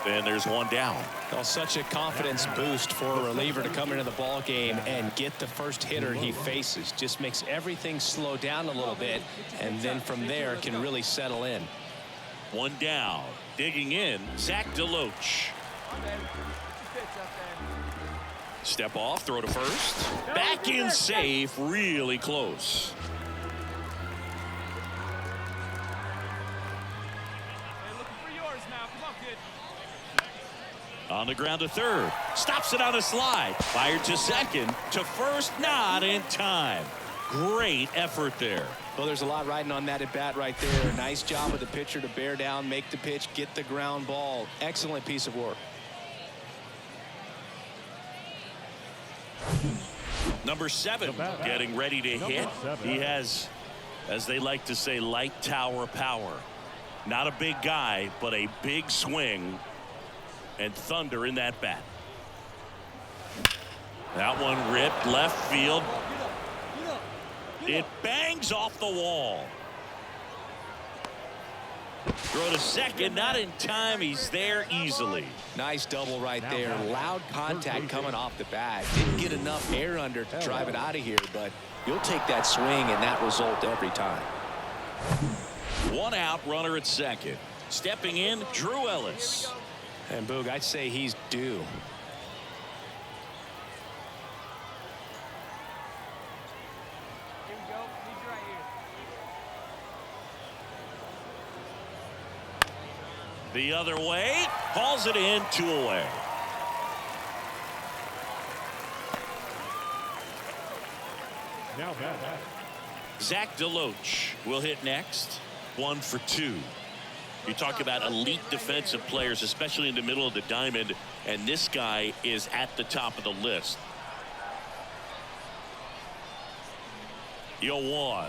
Then there's one down. Well, such a confidence boost for a reliever to come into the ball game and get the first hitter he faces. Just makes everything slow down a little bit, and then from there can really settle in. One down. Digging in, Zach DeLoach. Step off, throw to first. Back in safe, really close. On the ground to third. Stops it on a slide. Fired to second. To first, not in time. Great effort there. Well, there's a lot riding on that at bat right there. Nice job of the pitcher to bear down, make the pitch, get the ground ball. Excellent piece of work. Number 7 getting ready to hit. He has, as they like to say, light tower power. Not a big guy, but a big swing and thunder in that bat. That one ripped left field. It bangs off the wall. Throw to second, not in time. He's there easily. Nice double right there. Loud contact coming off the bat. Didn't get enough air under to drive it out of here, but you'll take that swing and that result every time. One out, runner at second. Stepping in, Drew Ellis. And Boog, I'd say he's due. Here we go. He's right here. The other way, hauls it in, 2 away. Now back. Zach DeLoach will hit next. 1 for 2. You talk about elite defensive players, especially in the middle of the diamond, and this guy is at the top of the list. 0-1.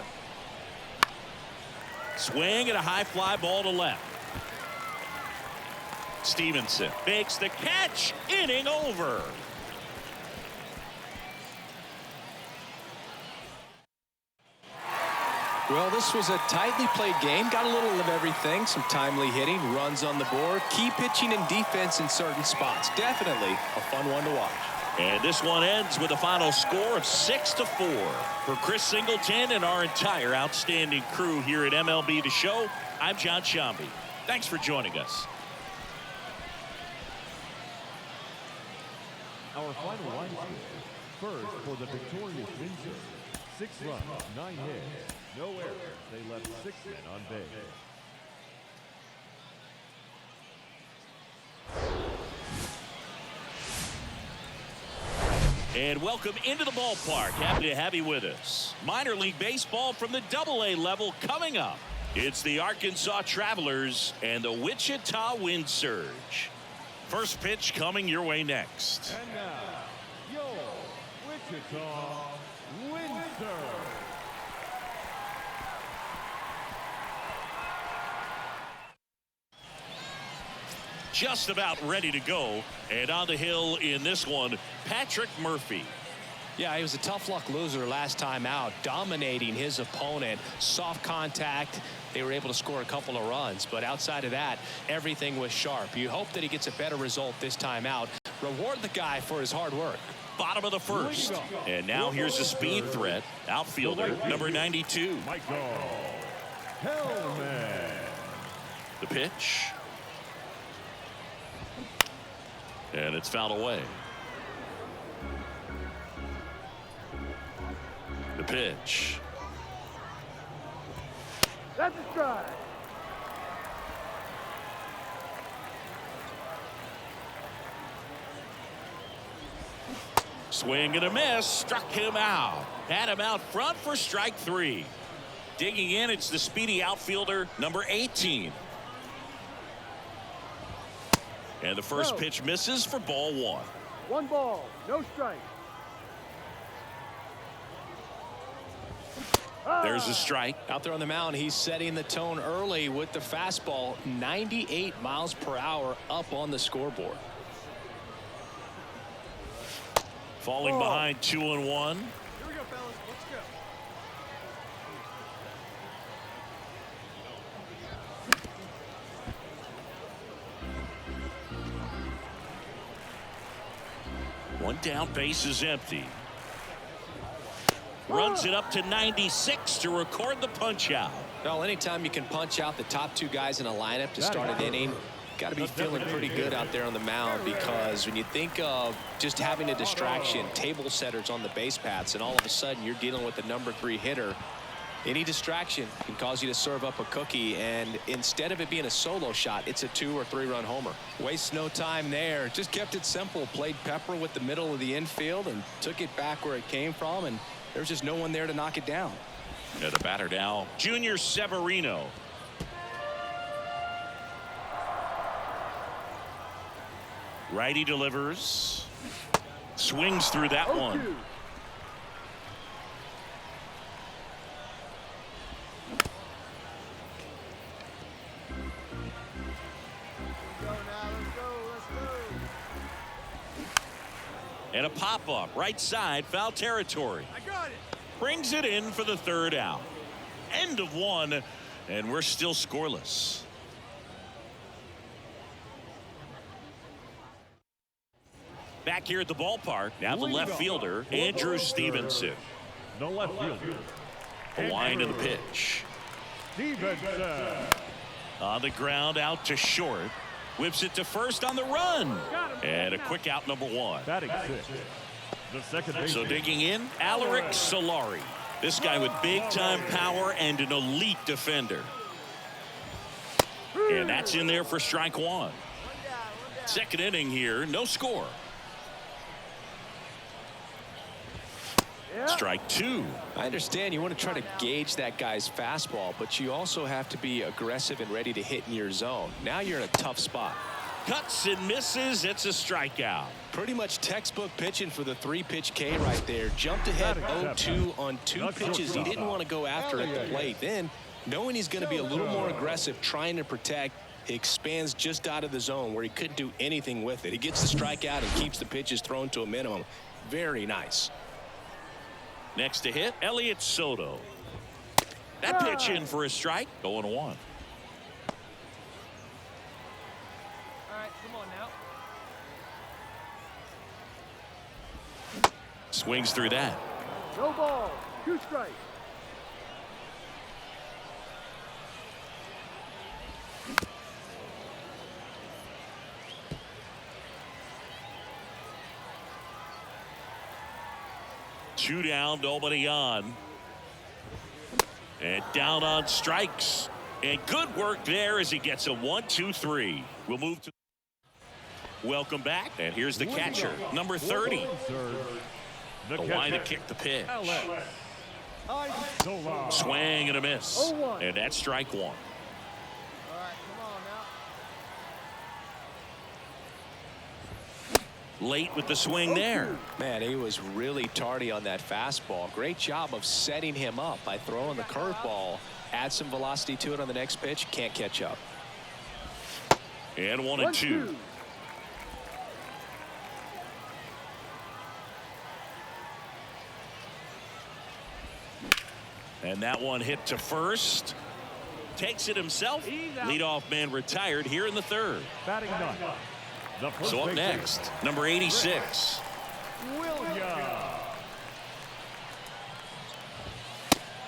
Swing and a high fly ball to left. Stevenson makes the catch. Inning over. Well, this was a tightly played game. Got a little of everything. Some timely hitting, runs on the board, key pitching and defense in certain spots. Definitely a fun one to watch. And this one ends with a final score of 6-4. For Chris Singleton and our entire outstanding crew here at MLB The Show, I'm John Shambi. Thanks for joining us. Our final line score. First for the victorious Windsor. 6 runs, 9 hits, no errors. They left 6 men on base. And welcome into the ballpark. Happy to have you with us. Minor league baseball from the AA level coming up. It's the Arkansas Travelers and the Wichita Wind Surge. First pitch coming your way next. And now, your Wichita Wind Surge. Just about ready to go. And on the hill in this one, Patrick Murphy. Yeah, he was a tough luck loser last time out, dominating his opponent. Soft contact. They were able to score a couple of runs, but outside of that, everything was sharp. You hope that he gets a better result this time out. Reward the guy for his hard work. Bottom of the first. And now here's a speed threat. Outfielder, number 92. Michael Hellman. The pitch. And it's fouled away. The pitch. That's a strike. Swing and a miss. Struck him out. Had him out front for strike 3. Digging in, it's the speedy outfielder, number 18. And the first pitch misses for ball 1. 1 ball, no strike. There's a strike. Out there on the mound, he's setting the tone early with the fastball. 98 miles per hour up on the scoreboard. Falling behind 2-1. Here we go, fellas. Let's go. One down, base is empty. Runs it up to 96 to record the punch out. Well, anytime you can punch out the top 2 guys in a lineup to start an inning, got to be feeling pretty good out there on the mound, because when you think of just having a distraction, table setters on the base paths, and all of a sudden you're dealing with the number 3 hitter, any distraction can cause you to serve up a cookie, and instead of it being a solo shot, it's a 2 or 3 run homer. Wastes no time there. Just kept it simple. Played pepper with the middle of the infield and took it back where it came from, and there's just no one there to knock it down. And the batter now, Junior Severino. Righty delivers. Swings through that one. And a pop-up right side, foul territory. I got it. Brings it in for the 3rd out. End of 1, and we're still scoreless. Back here at the ballpark, now the left fielder, Andrew Stevenson. The left fielder. The line to the pitch. Stevenson. On the ground, out to short. Whips it to first on the run. And a quick out, number 1. Batting 6. The second baseman. So digging in, Alaric Solari. This guy with big-time power and an elite defender. And that's in there for strike 1. Second inning here, no score. Strike 2. I understand you want to try to gauge that guy's fastball, but you also have to be aggressive and ready to hit in your zone. Now you're in a tough spot. Cuts and misses. It's a strikeout. Pretty much textbook pitching for the 3-pitch K right there. Jumped ahead 0-2 on 2 pitches he didn't want to go after at the plate. Then, knowing he's going to be a little more aggressive, trying to protect, he expands just out of the zone where he couldn't do anything with it. He gets the strikeout and keeps the pitches thrown to a minimum. Very nice. Next to hit, Elliot Soto. That pitch in for a strike. 0-1. All right, come on now. Swings through that. No ball, 2 strikes. Two down, nobody on. And down on strikes. And good work there as he gets a 1-2-3. We'll move to. Welcome back. And here's the catcher, number 30. The line to kick the pitch. Swing and a miss. And that's strike 1. All right, come on now. Late with the swing there. Man, he was really tardy on that fastball. Great job of setting him up by throwing the curveball. Add some velocity to it on the next pitch. Can't catch up. And 1-2. And that one hit to first. Takes it himself. Leadoff man retired here in the 3rd. Batting 9. So up next, number 86.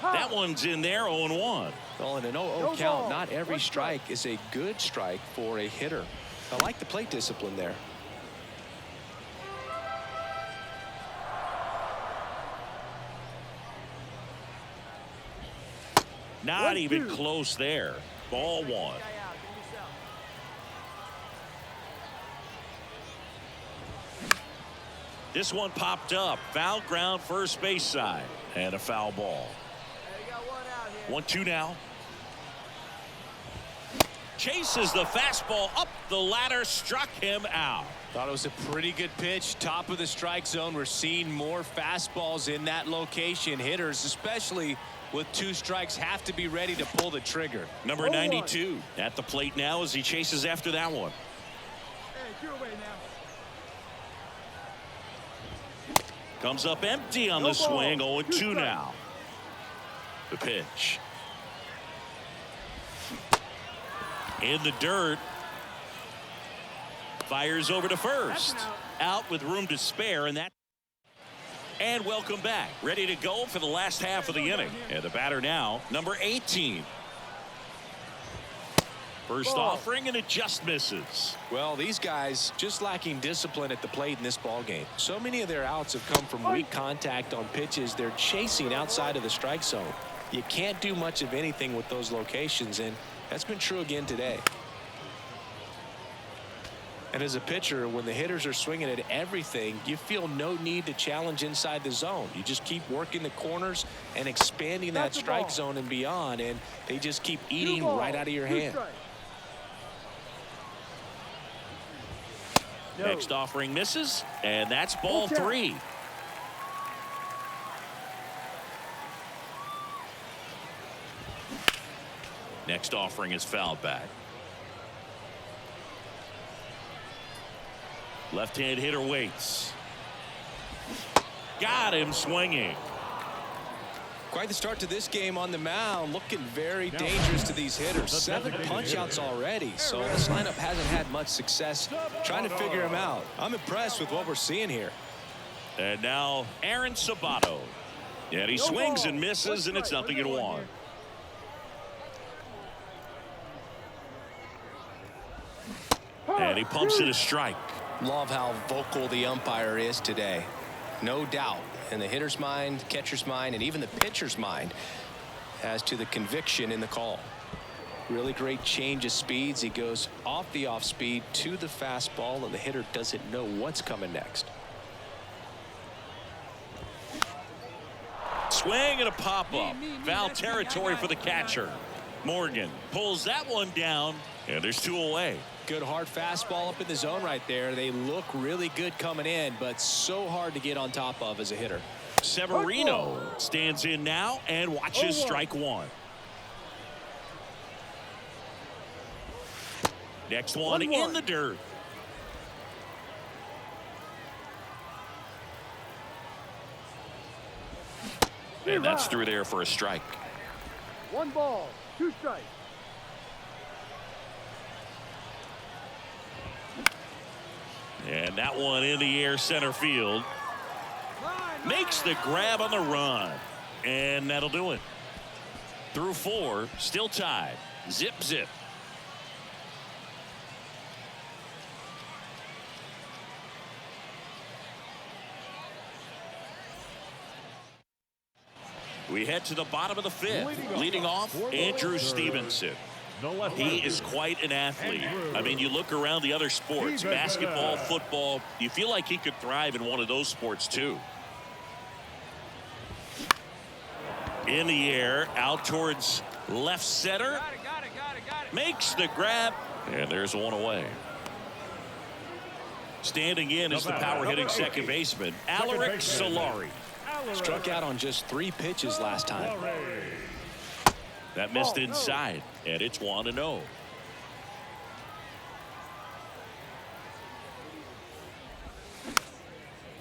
That one's in there, 0-1. Well, in an 0-0 count, not every strike is a good strike for a hitter. I like the plate discipline there. Not even close there. Ball 1. This one popped up. Foul ground, first base side. And a foul ball. 1-2 now. Chases the fastball up the ladder, struck him out. Thought it was a pretty good pitch. Top of the strike zone. We're seeing more fastballs in that location. Hitters, especially with 2 strikes, have to be ready to pull the trigger. Number 92 at the plate now as he chases after that one. Hey, get away now. Comes up empty on the swing. 0-2 now. The pitch. In the dirt. Fires over to first. Out with room to spare, and that. And welcome back. Ready to go for the last half of the inning. And the batter now, number 18. First offering, and it just misses. Well, these guys just lacking discipline at the plate in this ball game. So many of their outs have come from weak contact on pitches they're chasing outside of the strike zone. You can't do much of anything with those locations, and that's been true again today. And as a pitcher, when the hitters are swinging at everything, you feel no need to challenge inside the zone. You just keep working the corners and expanding that strike zone and beyond, and they just keep eating right out of your hand. Next offering misses, and that's ball 3. Next offering is fouled back. Left-hand hitter waits. Got him swinging. Quite the start to this game on the mound. Looking very dangerous to these hitters. 7 punch-outs already. So this lineup hasn't had much success trying to figure him out. I'm impressed with what we're seeing here. And now Aaron Sabato. And he swings and misses, and it's 0-1. And he pumps it a strike. Love how vocal the umpire is today. No doubt in the hitter's mind, catcher's mind, and even the pitcher's mind as to the conviction in the call. Really great change of speeds. He goes off the off speed to the fastball, and the hitter doesn't know what's coming next. Swing and a pop-up. Foul territory for the catcher. Morgan pulls that one down, and there's 2 away. Good hard fastball up in the zone right there. They look really good coming in, but so hard to get on top of as a hitter. Severino stands in now and watches strike 1. Next one in the dirt. And that's through there for a strike. 1 ball, 2 strikes. And that one in the air center field. Makes the grab on the run. And that'll do it. Through 4, still tied. Zip, zip. We head to the bottom of the 5th. Leading off, Andrew Stevenson. He is quite an athlete. I mean, you look around the other sports, basketball, football, you feel like he could thrive in one of those sports too. In the air, out towards left center. Makes the grab, and there's 1 away. Standing in is the power hitting second baseman, Alaric Solari. Struck out on just 3 pitches last time. That missed inside, and it's 1-0.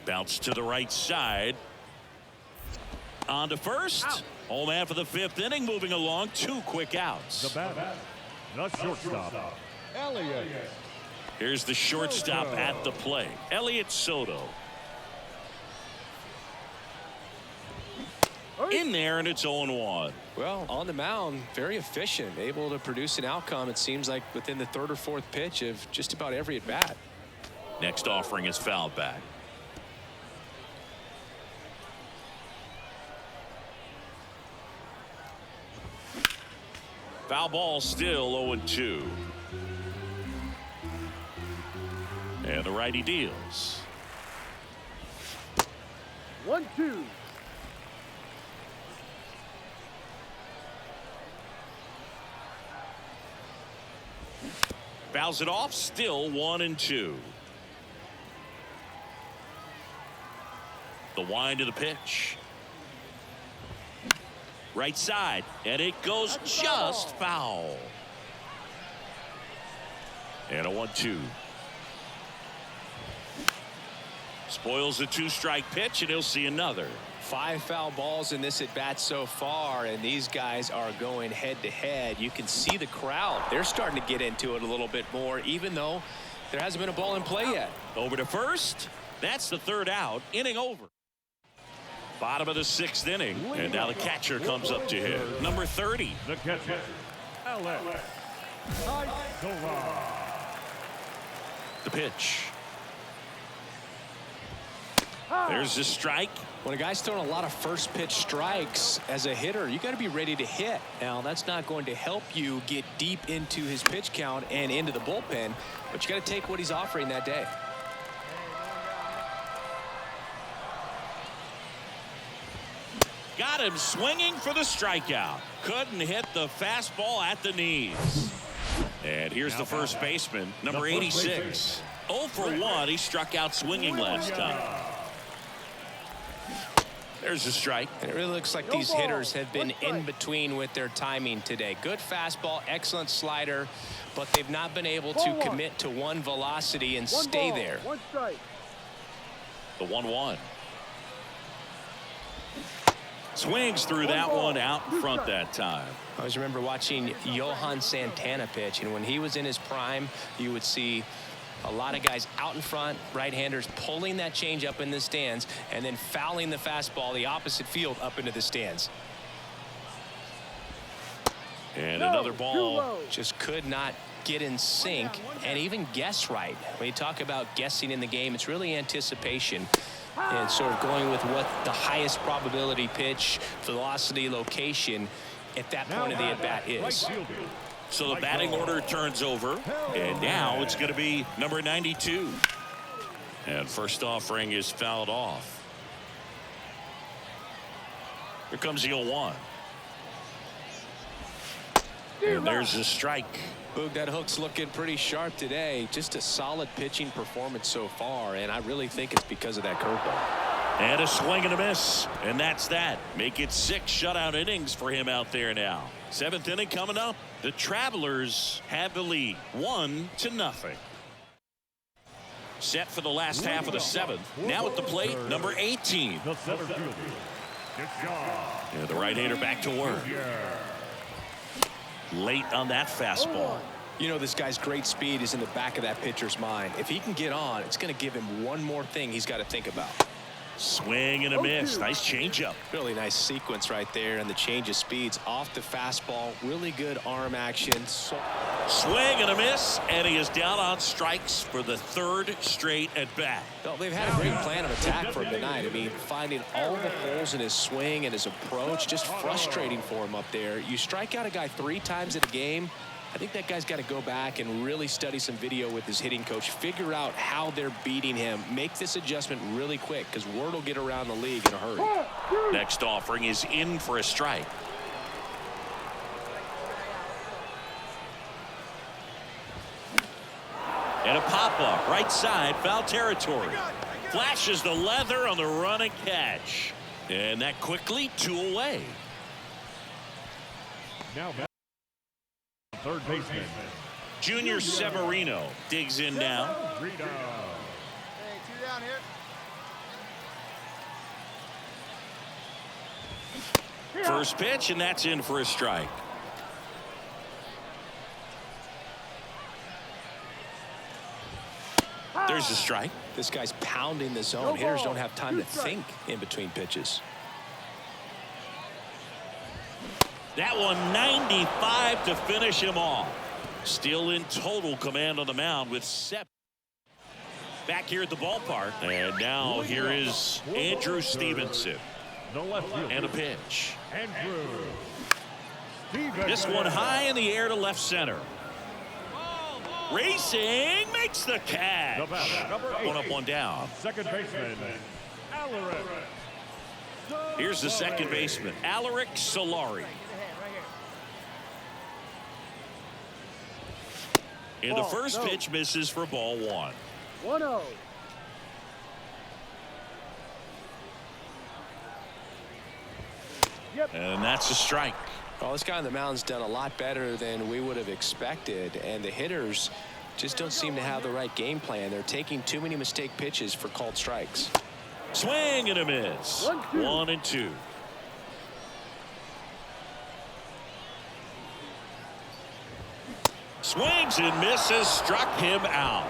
Bounce to the right side. On to first. Home half of the 5th inning, moving along. 2 quick outs. The batter, the shortstop, Elliott. Here's the shortstop at the plate, Elliott Soto. In there, and it's 0-1. Well, on the mound, very efficient, able to produce an outcome, it seems like, within the 3rd or 4th pitch of just about every at-bat. Next offering is fouled back. Foul ball still 0-2. And the righty deals. 1-2. Fouls it off, still 1-2. The wind of the pitch. Right side, and it goes just foul. And a 1-2. Spoils the 2-strike pitch, and he'll see another. 5 foul balls in this at bat so far, and these guys are going head to head. You can see the crowd. They're starting to get into it a little bit more, even though there hasn't been a ball in play yet. Over to first. That's the 3rd out. Inning over. Bottom of the 6th inning, and now the catcher comes up to hit. Number 30. The catcher, Alex. The pitch. There's the strike. When a guy's throwing a lot of first pitch strikes as a hitter, you got to be ready to hit. Now, that's not going to help you get deep into his pitch count and into the bullpen, but you got to take what he's offering that day. Got him swinging for the strikeout. Couldn't hit the fastball at the knees. And here's the first baseman, number 86. 0 for 1. He struck out swinging last time. There's a strike. And it really looks like these hitters have been in between with their timing today. Good fastball, excellent slider, but they've not been able to commit to one velocity and stay there. The 1-1. Swings through that one out in front that time. I always remember watching Johan Santana pitch, and when he was in his prime, you would see a lot of guys out in front, right-handers pulling that change up in the stands and then fouling the fastball the opposite field up into the stands. And another ball. Just could not get in sync and even guess right. When you talk about guessing in the game, it's really anticipation and sort of going with what the highest probability pitch, velocity, location at that point of the at-bat is. So the batting order turns over, and now it's going to be number 92. And first offering is fouled off. Here comes the 0-1. And there's the strike. Boog, that hook's looking pretty sharp today. Just a solid pitching performance so far, and I really think it's because of that curveball. And a swing and a miss, and that's that. Make it 6 shutout innings for him out there now. 7th inning coming up. The Travelers have the lead, 1-0. Set for the last half of the 7th. Now at the plate, number 18. The center fielder, And the right-hander back to work. Late on that fastball. You know, this guy's great speed is in the back of that pitcher's mind. If he can get on, it's going to give him one more thing he's got to think about. Swing and a miss. Nice changeup. Really nice sequence right there, and the change of speeds off the fastball. Really good arm action. Swing and a miss, and he is down on strikes for the 3rd straight at bat. Well, they've had a great plan of attack for him tonight. I mean, finding all the holes in his swing and his approach, just frustrating for him up there. You strike out a guy 3 times in a game, I think that guy's got to go back and really study some video with his hitting coach, figure out how they're beating him, make this adjustment really quick, because word will get around the league in a hurry. Next offering is in for a strike. And a pop-up, right side, foul territory. Flashes the leather on the run and catch. And that quickly 2 away. Now third baseman, Junior Severino digs in now. Hey, 2 down here. First pitch, and that's in for a strike. There's the strike. This guy's pounding the zone. Hitters don't have time to think in between pitches. That one 95 to finish him off. Still in total command on the mound with 7. Back here at the ballpark. And now here is Andrew Stevenson. the left fielder, And a pitch. Andrew This one high in the air to left center. Racing makes the catch. One up, one down. Second baseman, Alaric. Here's the second baseman, Alaric Solari. And the first pitch misses for ball one. 1-0. And that's a strike. Well, this guy on the mound's done a lot better than we would have expected, and the hitters just don't seem to have the right game plan. They're taking too many mistake pitches for called strikes. Swing and a miss. 1-2. Swings and misses, struck him out.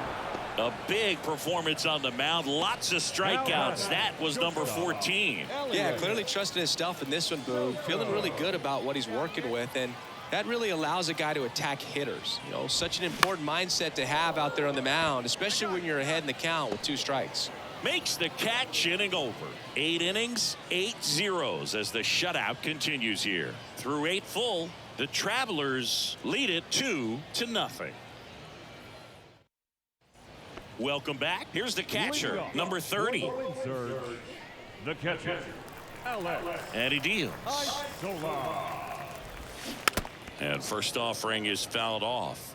A big performance on the mound. Lots of strikeouts. That was number 14. Yeah, clearly trusting his stuff in this one, Boo. Feeling really good about what he's working with, and that really allows a guy to attack hitters. You know, such an important mindset to have out there on the mound, especially when you're ahead in the count with 2 strikes. Makes the catch, inning over. 8 innings, 8 zeros as the shutout continues here. Through 8 full, the Travelers lead it 2-0. Welcome back. Here's the catcher, number 30. The catcher, Alex. And he deals. And first offering is fouled off.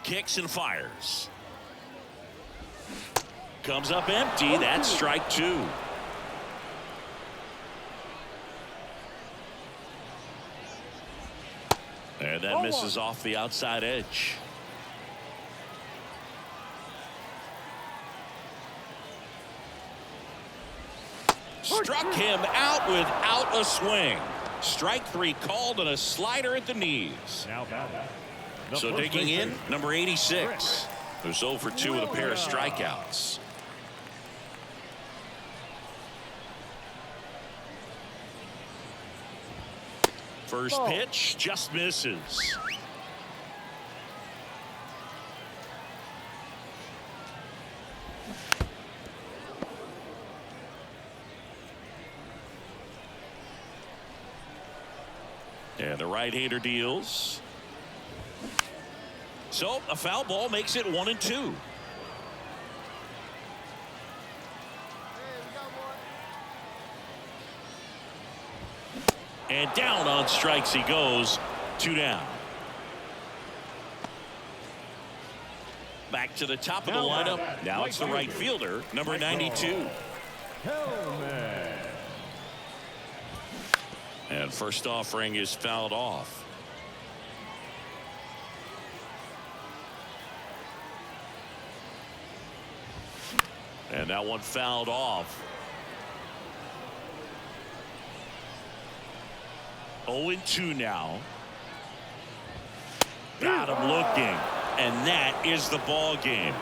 Kicks and fires. Comes up empty. That's strike 2. And that misses off the outside edge. Struck him out without a swing. Strike 3 called and a slider at the knees. So digging in, number 86. Who's 0 for 2 with a pair of strikeouts. First pitch just misses. And the right-hander deals. So a foul ball makes it 1-2. And down on strikes he goes. 2 down. Back to the top of the lineup. Now it's the right fielder, number 92. And first offering is fouled off. And that one fouled off. 0-2 now. Got him looking. And that is the ball game.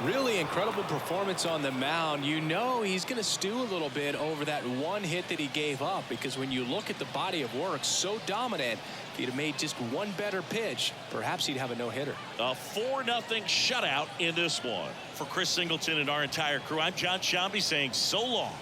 Really incredible performance on the mound. You know he's going to stew a little bit over that one hit that he gave up, because when you look at the body of work, so dominant, if he'd have made just one better pitch, perhaps he'd have a no-hitter. A 4-0 shutout in this one. For Chris Singleton and our entire crew, I'm John Shambi saying so long.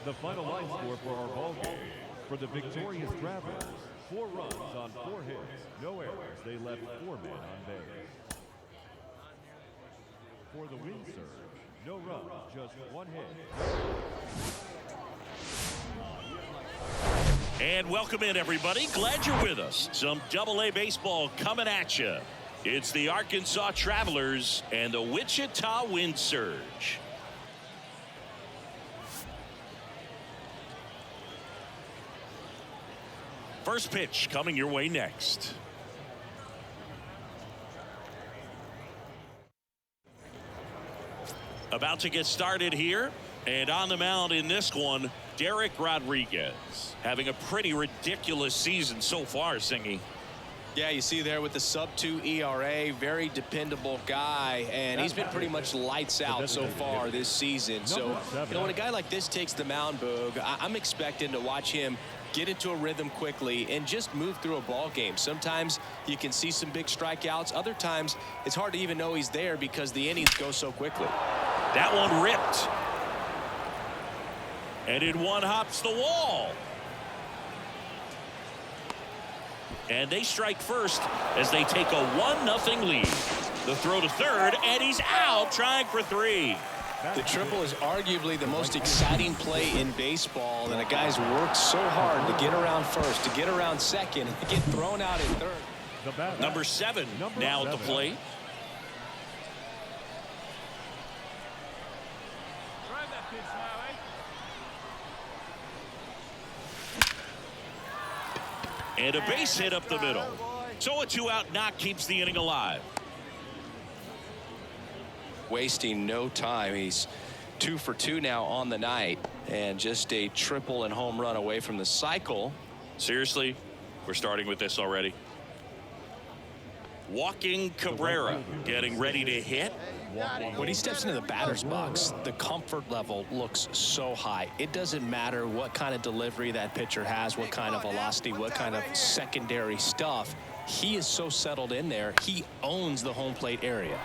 The final line score for our ball game. For the victorious Travelers, 4 runs on 4 hits, no errors. They left 4 men on base. For the win surge, no runs, just 1 hit. And welcome in, everybody. Glad you're with us. Some Double-A baseball coming at you. It's the Arkansas Travelers and the Wichita Wind Surge. First pitch coming your way next. About to get started here, and on the mound in this one, Derek Rodriguez, having a pretty ridiculous season so far, Singy. Yeah, you see there with the sub-2 ERA, very dependable guy, and he's been pretty much lights out so far this season. So, you know, when a guy like this takes the mound, Boog, I'm expecting to watch him get into a rhythm quickly, and just move through a ball game. Sometimes you can see some big strikeouts. Other times it's hard to even know he's there because the innings go so quickly. That one ripped. And in one hops the wall. And they strike first as they take a 1-0 lead. The throw to third, and he's out trying for 3. The triple is arguably the most exciting play in baseball, and the guys worked so hard to get around first, to get around second, and to get thrown out in third. Number 7 now at the plate. Drive that pitch now, eh? And a base hit up the middle. So a 2-out knock keeps the inning alive. Wasting no time. He's 2 for 2 now on the night, and just a triple and home run away from the cycle. Seriously, we're starting with this already. Walking Cabrera getting ready to hit. When he steps into the batter's box, the comfort level looks so high. It doesn't matter what kind of delivery that pitcher has, what kind of velocity, what kind of secondary stuff. He is so settled in there. He owns the home plate area.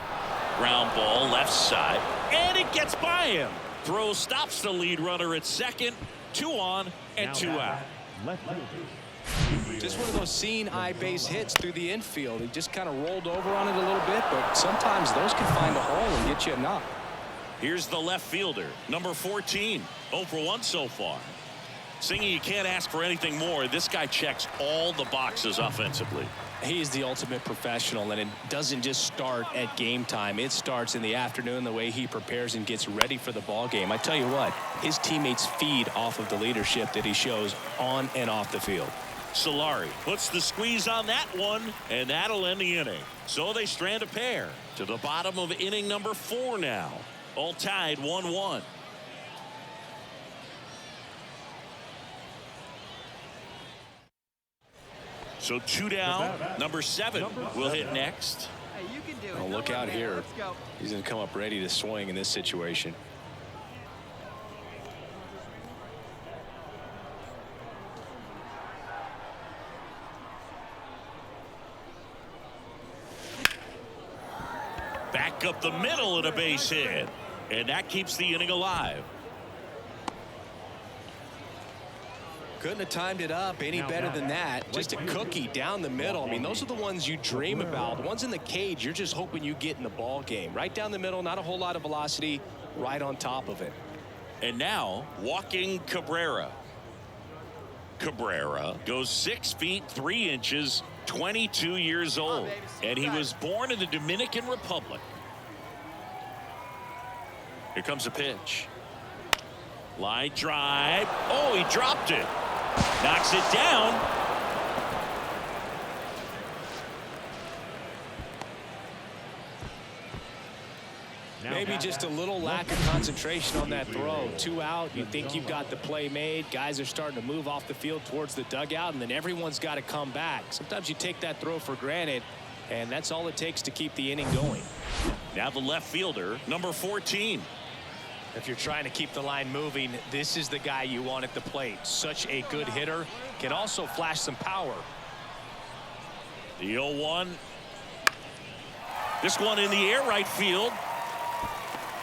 Ground ball left side, and it gets by him. Throw stops the lead runner at second. 2 on and 2 out. Just one of those seeing eye base hits through the infield. He just kind of rolled over on it a little bit, but sometimes those can find a hole and get you a knock. Here's the left fielder, number 14. 0 for 1 so far. Singy, you can't ask for anything more. This guy checks all the boxes offensively. He's the ultimate professional, and it doesn't just start at game time. It starts in the afternoon, the way he prepares and gets ready for the ball game. I tell you what, his teammates feed off of the leadership that he shows on and off the field. Solari puts the squeeze on that one, and that'll end the inning. So they strand a pair to the bottom of inning number 4 now. All tied 1-1. So 2 down. Number 7 will hit next. Hey, you can do it. Oh, look Come on, out man. here. Let's go. He's going to come up ready to swing in this situation. Back up the middle and a base hit. And that keeps the inning alive. Couldn't have timed it up any better than that. Just a cookie down the middle. I mean, those are the ones you dream about. The ones in the cage, you're just hoping you get in the ball game. Right down the middle, not a whole lot of velocity, right on top of it. And now, walking Cabrera. Cabrera goes 6 feet 3 inches, 22 years old. And he was born in the Dominican Republic. Here comes a pitch. Line drive. Oh, he dropped it. Knocks it down. Maybe just a little lack of concentration on that throw. 2 out. You think you've got the play made. Guys are starting to move off the field towards the dugout, and then everyone's got to come back. Sometimes you take that throw for granted, and that's all it takes to keep the inning going. Now the left fielder, number 14. If you're trying to keep the line moving, this is the guy you want at the plate. Such a good hitter. Can also flash some power. The 0-1. This one in the air right field.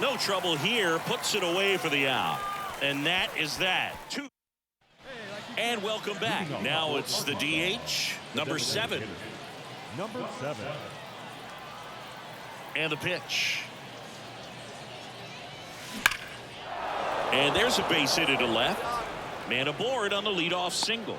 No trouble here. Puts it away for the out. And that is that. 2. And welcome back. Now it's the DH, number 7. Number 7. And the pitch. And there's a base hit to left. Man aboard on the leadoff single.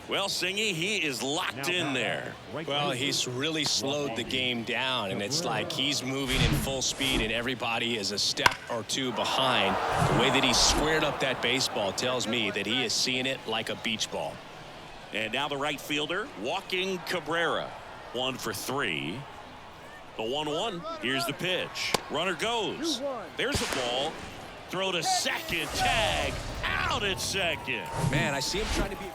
Well, Singy, he is locked in there. Well, he's really slowed the game down, and it's like he's moving in full speed, and everybody is a step or 2 behind. The way that he squared up that baseball tells me that he is seeing it like a beach ball. And now the right fielder, walking Cabrera. 1 for 3. The 1-1. Here's the pitch. Runner goes. There's a ball. Throw to second. Tag. Out at second. Man, I see him trying to be.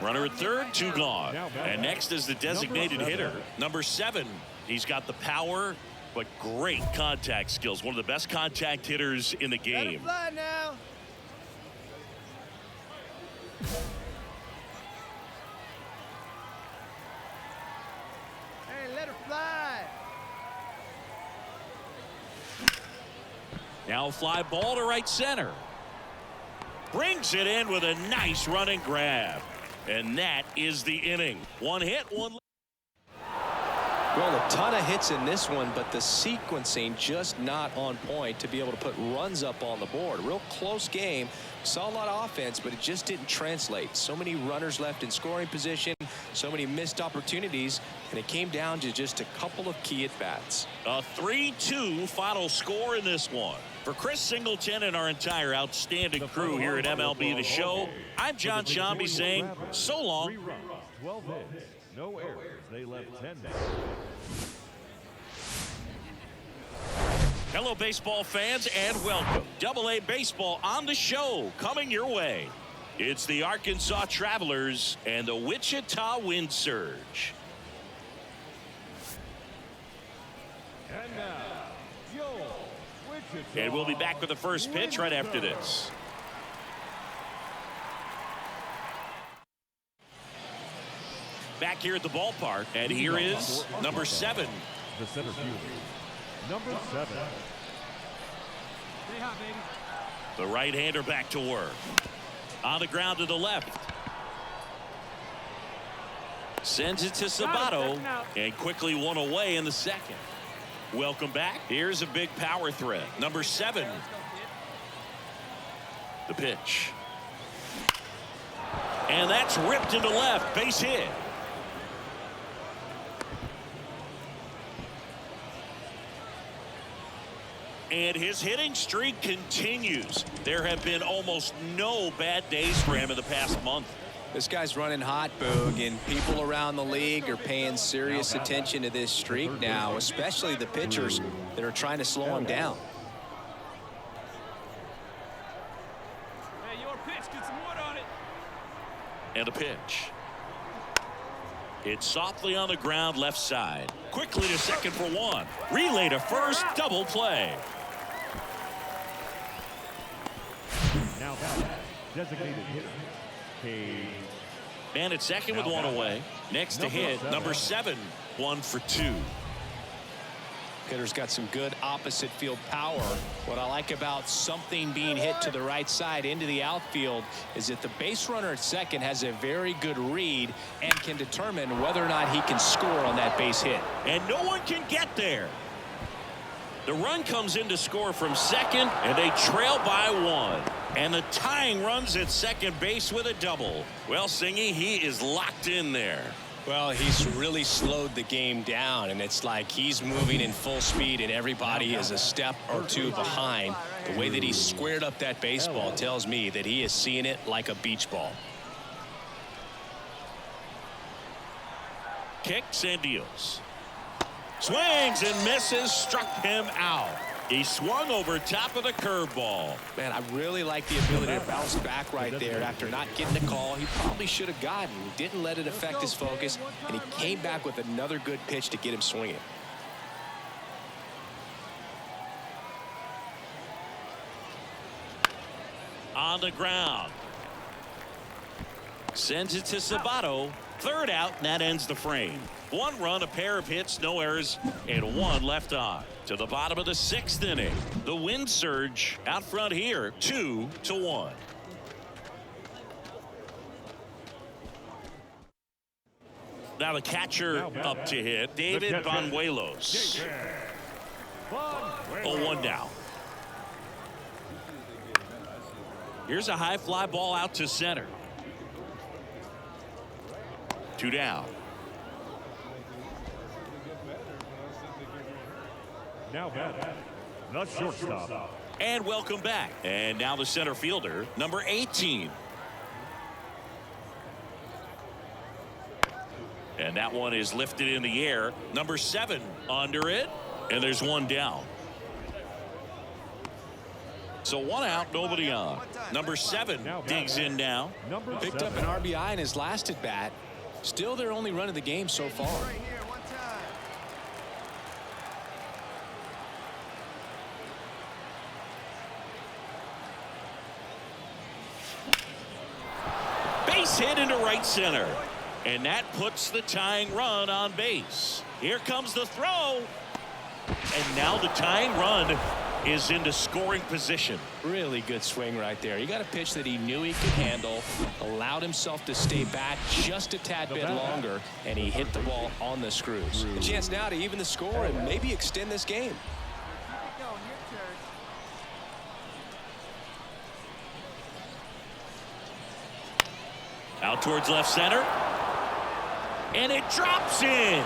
Runner at third. 2 gone. And next is the designated hitter, number 7. He's got the power, but great contact skills. One of the best contact hitters in the game. Let it fly now. Hey, let her fly. Now a fly ball to right center. Brings it in with a nice running grab. And that is the inning. One hit, one. Well, a ton of hits in this one, but the sequencing just not on point to be able to put runs up on the board. Real close game. Saw a lot of offense, but it just didn't translate. So many runners left in scoring position, so many missed opportunities, and it came down to just a couple of key at-bats. A 3-2 final score in this one. For Chris Singleton and our entire outstanding crew here at MLB The Show, I'm John Shambi saying so long. 3 runs, 12 hits, no errors. They left 10 down. Hello, baseball fans, and welcome. AA Baseball on the show coming your way. It's the Arkansas Travelers and the Wichita Wind Surge. And now, Wichita. And we'll be back with the first pitch right after this. Back here at the ballpark, and here is number 7. The center fielder, number 7. Stay hot, baby. The right-hander back to work. On the ground to the left. Sends it to Sabato, and quickly one away in the second. Welcome back. Here's a big power threat. Number 7. The pitch. And that's ripped into left. Base hit. And his hitting streak continues. There have been almost no bad days for him in the past month. This guy's running hot, Boog, and people around the league are paying serious attention to this streak now, especially the pitchers that are trying to slow him down. Hey, your pitch, get some wood on it. And a pitch. It's softly on the ground left side. Quickly to second for one. Relay to first, double play. Now back, designated hitter, Cade. Man at second with one away. Next to hit, number 7, 1 for 2. Hitter's got some good opposite field power. What I like about something being hit to the right side into the outfield is that the base runner at second has a very good read and can determine whether or not he can score on that base hit. And no one can get there. The run comes in to score from second, and they trail by 1. And the tying runs at second base with a double. Well, Singy, he is locked in there. Well, he's really slowed the game down, and it's like he's moving in full speed, and everybody is a step or two behind. The way that he squared up that baseball tells me that he is seeing it like a beach ball. Kicks and deals. Swings and misses, struck him out. He swung over top of the curveball. Man, I really like the ability to bounce back right there after not getting the call he probably should have gotten. He didn't let it affect his focus, and he came back with another good pitch to get him swinging. On the ground. Sends it to Sabato. Third out, and that ends the frame. 1 run, a pair of hits, no errors, and 1 left on. To the bottom of the 6th inning. The Wind Surge out front here, 2-1. Now the catcher up to hit, David Banuelos. 0-1 now. Here's a high fly ball out to center. 2 down. Now back, the shortstop. And welcome back. And now the center fielder, number 18. And that one is lifted in the air. Number 7 under it. And there's 1 down. So 1 out, nobody on. Number 7 digs in now. Picked up an RBI in his last at bat. Still their only run of the game so far. Right here, one time. right center. And that puts the tying run on base. Here comes the throw. And now the tying run is into scoring position. Really good swing right there. He got a pitch that he knew he could handle, allowed himself to stay back just a tad bit longer, and he hit the ball on the screws. A chance now to even the score and maybe extend this game. Out towards left center. And it drops in.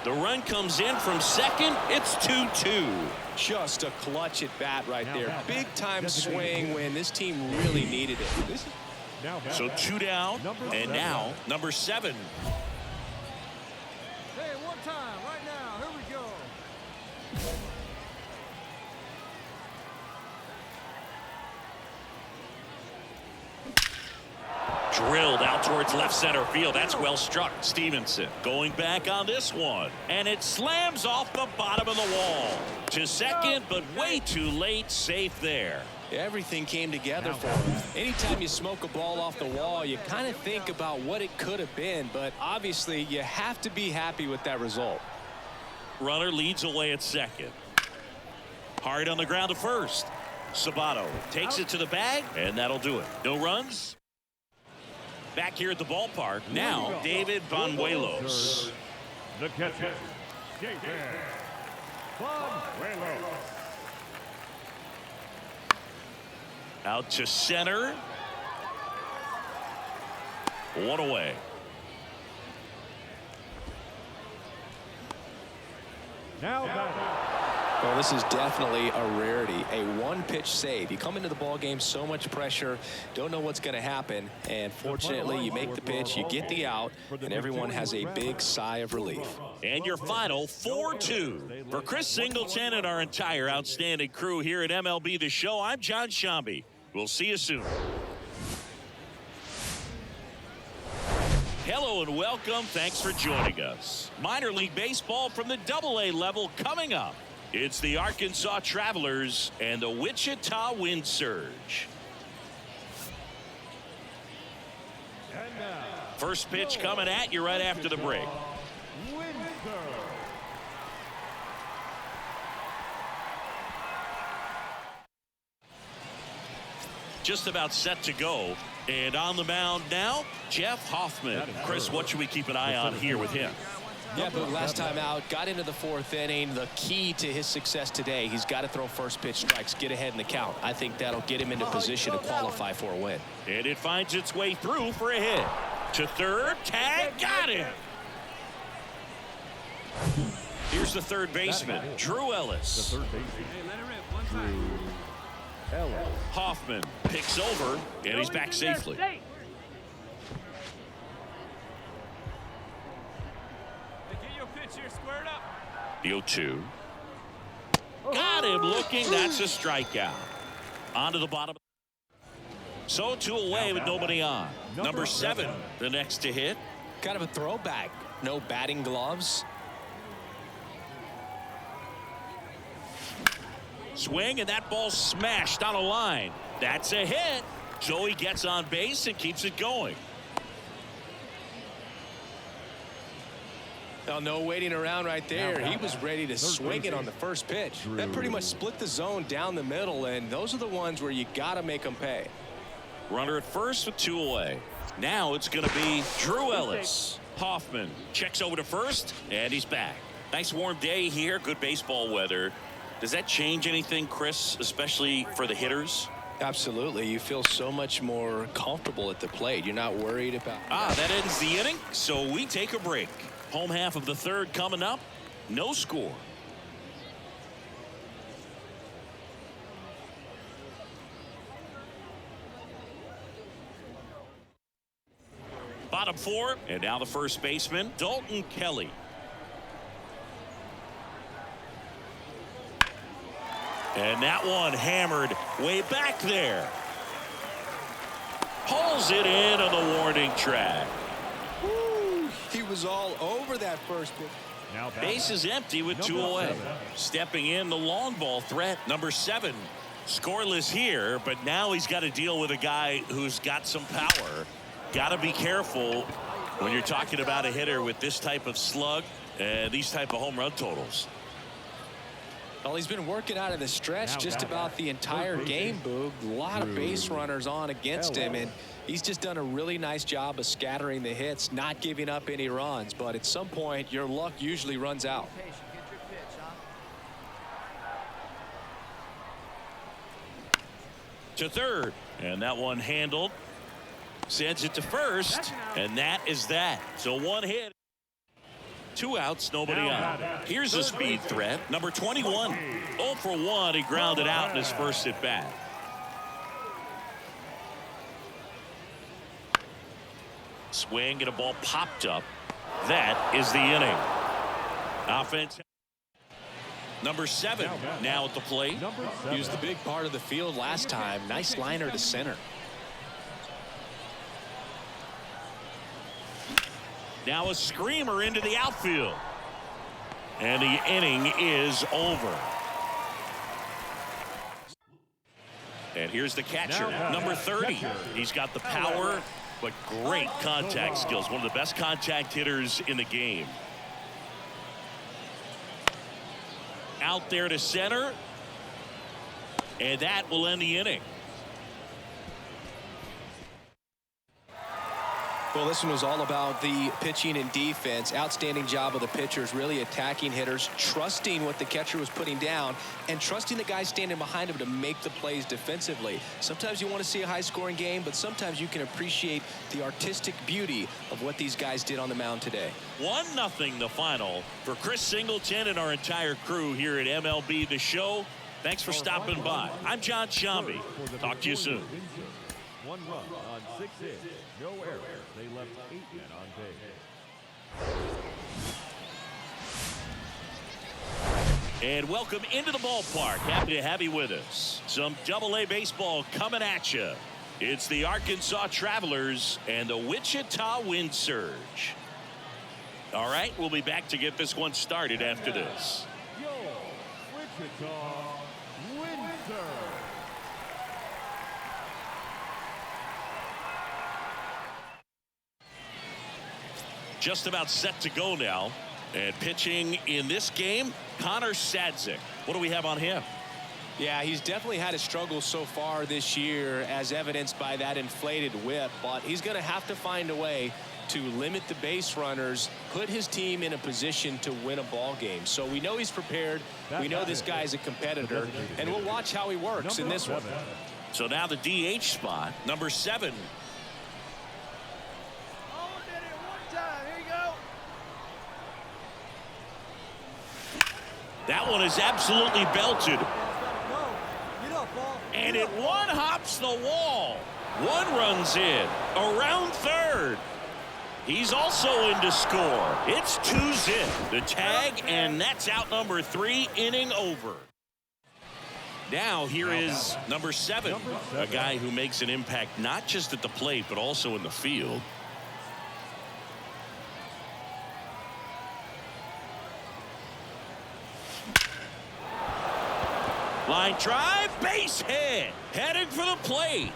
The run comes in from second. It's 2-2. Just a clutch at bat right there. Big time swing when this team really needed it. So 2 down. And now number 7. Hey, one time, right now. Here we go. Drilled out towards left center field. That's well struck. Stevenson going back on this one. And it slams off the bottom of the wall. To second, but way too late. Safe there. Everything came together for him. Anytime you smoke a ball off the wall, you kind of think about what it could have been. But obviously, you have to be happy with that result. Runner leads away at second. Hard on the ground to first. Sabato takes it to the bag, and that'll do it. No runs. Back here at the ballpark, now David Banuelos. The catcher, David Banuelos. Out to center. 1 away. Now batting. Well, this is definitely a rarity, a one-pitch save. You come into the ball game, so much pressure, don't know what's going to happen, and fortunately, you make the pitch, you get the out, and everyone has a big sigh of relief. And your final 4-2. For Chris Singleton and our entire outstanding crew here at MLB The Show, I'm John Shambi. We'll see you soon. Hello and welcome. Thanks for joining us. Minor League Baseball from the AA level coming up. It's the Arkansas Travelers and the Wichita Wind Surge. First pitch coming at you right after the break. Just about set to go. And on the mound now, Jeff Hoffman. Chris, what should we keep an eye on here with him? Yeah, but last time out, got into the 4th inning. The key to his success today, he's got to throw first pitch strikes, get ahead in the count. I think that'll get him into position to qualify for a win. And it finds its way through for a hit. To third, tag, got him. Here's the third baseman, Drew Ellis. The third baseman, Drew Ellis. Hoffman picks over, and he's back safely. The 0-2. Got him looking. That's a strikeout. On to the bottom. So 2 away with nobody on. Number 7, the next to hit. Kind of a throwback. No batting gloves. Swing, and that ball smashed on a line. That's a hit. So he gets on base and keeps it going. No waiting around right there. He was ready to swing it on the first pitch. That pretty much split the zone down the middle, and those are the ones where you got to make them pay. Runner at first with 2 away. Now it's going to be Drew Ellis. Hoffman checks over to first, and he's back. Nice warm day here. Good baseball weather. Does that change anything, Chris, especially for the hitters? Absolutely. You feel so much more comfortable at the plate. You're not worried about... That ends the inning, so we take a break. Home half of the 3rd coming up. No score. Bottom 4, and now the first baseman, Dalton Kelly. And that one hammered way back there. Pulls it in on the warning track. He was all over that first pitch. Base is empty with 2 away. Stepping in, the long ball threat, number 7. Scoreless here, but now he's got to deal with a guy who's got some power. Got to be careful when you're talking about a hitter with this type of slug and these type of home run totals. Well, he's been working out of the stretch just about the entire game, Boog. A lot of base runners on against him, and he's just done a really nice job of scattering the hits, not giving up any runs. But at some point, your luck usually runs out. To third, and that one handled. Sends it to first, and that is that. So one hit. 2 outs, nobody out. Here's a speed threat. Number 21. 0 for 1. He grounded out in his first at bat. Swing and a ball popped up. That is the inning. Offense. Number 7 now at the plate. He was the big part of the field last time. Nice liner to center. Now a screamer into the outfield. And the inning is over. And here's the catcher, number 30. He's got the power, but great contact skills. One of the best contact hitters in the game. Out there to center. And that will end the inning. Well, this one was all about the pitching and defense. Outstanding job of the pitchers, really attacking hitters, trusting what the catcher was putting down, and trusting the guys standing behind him to make the plays defensively. Sometimes you want to see a high-scoring game, but sometimes you can appreciate the artistic beauty of what these guys did on the mound today. 1-0 the final. For Chris Singleton and our entire crew here at MLB The Show, thanks for stopping by. I'm John Shambi. Talk to you soon. 1 run on 6 hits, no errors. They left 8 men on base. And welcome into the ballpark. Happy to have you with us. Some Double-A baseball coming at you. It's the Arkansas Travelers and the Wichita Wind Surge. All right, we'll be back to get this one started after this. Yo, Wichita Wind Surge. Just about set to go now. And pitching in this game, Connor Sadzik. What do we have on him? Yeah, he's definitely had his struggles so far this year, as evidenced by that inflated whip. But he's going to have to find a way to limit the base runners, put his team in a position to win a ball game. So we know he's prepared. We know this guy's a competitor. And we'll watch how he works in this one. So now the DH spot, number 7. That one is absolutely belted. And it one hops the wall. One runs in around third. He's also in to score. It's 2-zip. The tag, and that's out number 3, inning over. Now here is number 7, a guy who makes an impact not just at the plate but also in the field. Line drive, base hit, heading for the plate.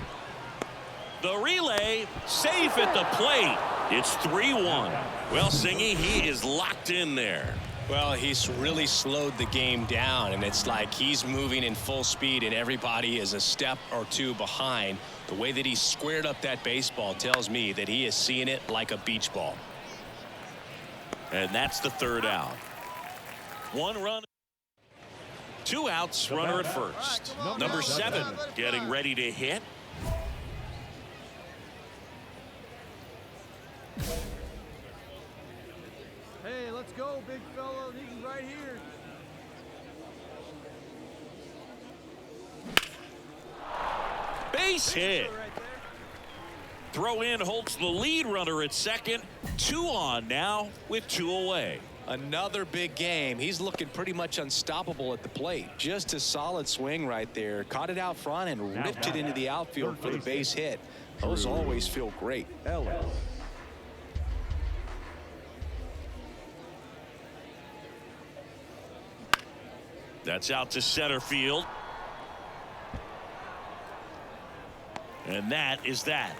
The relay, safe at the plate. It's 3-1. Well, Singy, he is locked in there. Well, he's really slowed the game down, and it's like he's moving in full speed, and everybody is a step or 2 behind. The way that he squared up that baseball tells me that he is seeing it like a beach ball. And that's the 3rd out. 1 run. 2 outs, runner at first. Number 7 getting ready to hit. Hey, let's go, big fella. He's right here. Base hit. Throw in holds the lead runner at second. 2 on now with 2 away. Another big game. He's looking pretty much unstoppable at the plate. Just a solid swing right there. Caught it out front and ripped it into the outfield for the base hit. Those always feel great. That's out to center field. And that is that.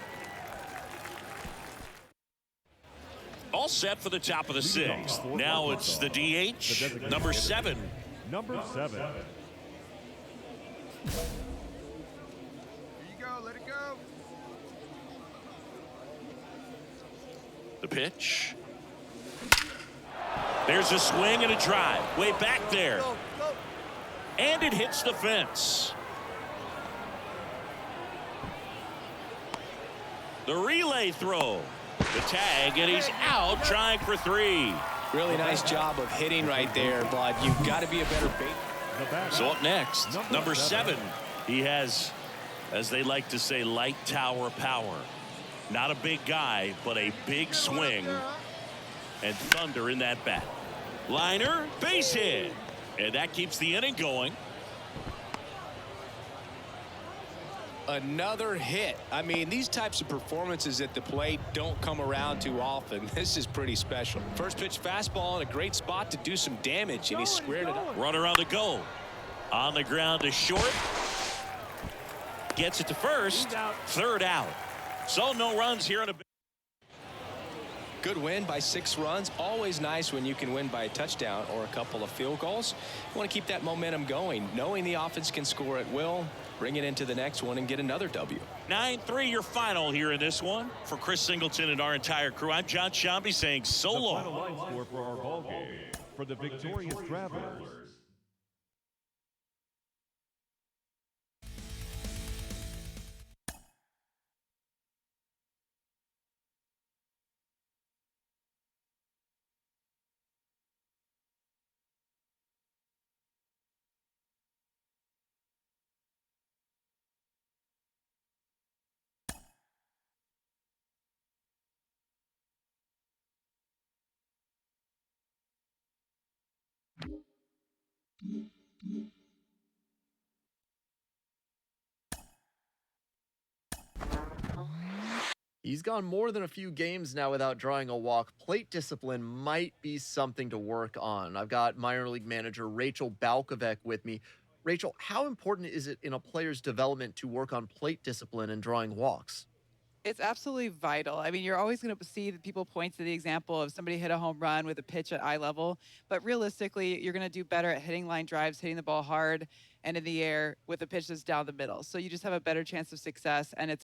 All set for the top of the sixth. Now it's the DH, number 7. Number 7. Here you go. Let it go. The pitch. There's a swing and a drive. Way back there. Go, go. And it hits the fence. The relay throw. The tag, and he's out trying for 3. Really nice job of hitting right there, Bud. You've got to be a better bait. So up next, number 7. He has, as they like to say, light tower power. Not a big guy, but a big swing. And thunder in that bat. Liner, base hit. And that keeps the inning going. Another hit. I mean, these types of performances at the plate don't come around too often. This is pretty special. First pitch fastball in a great spot to do some damage, and he squared it up. Runner on the go. On the ground to short. Gets it to first. Third out. So no runs here in a Good win by 6 runs. Always nice when you can win by a touchdown or a couple of field goals. You want to keep that momentum going, knowing the offense can score at will, bring it into the next one and get another W. 9-3 your final here in this one. For Chris Singleton and our entire crew, I'm John Shambi saying so The long. final line score for our ball game. For the victorious Travelers, He's gone more than a few games now without drawing a walk. Plate discipline might be something to work on. I've got minor league manager Rachel Balkovec with me. Rachel, how important is it in a player's development to work on plate discipline and drawing walks? It's absolutely vital. I mean, you're always going to see that people point to the example of somebody hit a home run with a pitch at eye level, but realistically, you're going to do better at hitting line drives, hitting the ball hard and in the air with a pitch that's down the middle. So you just have a better chance of success, and it's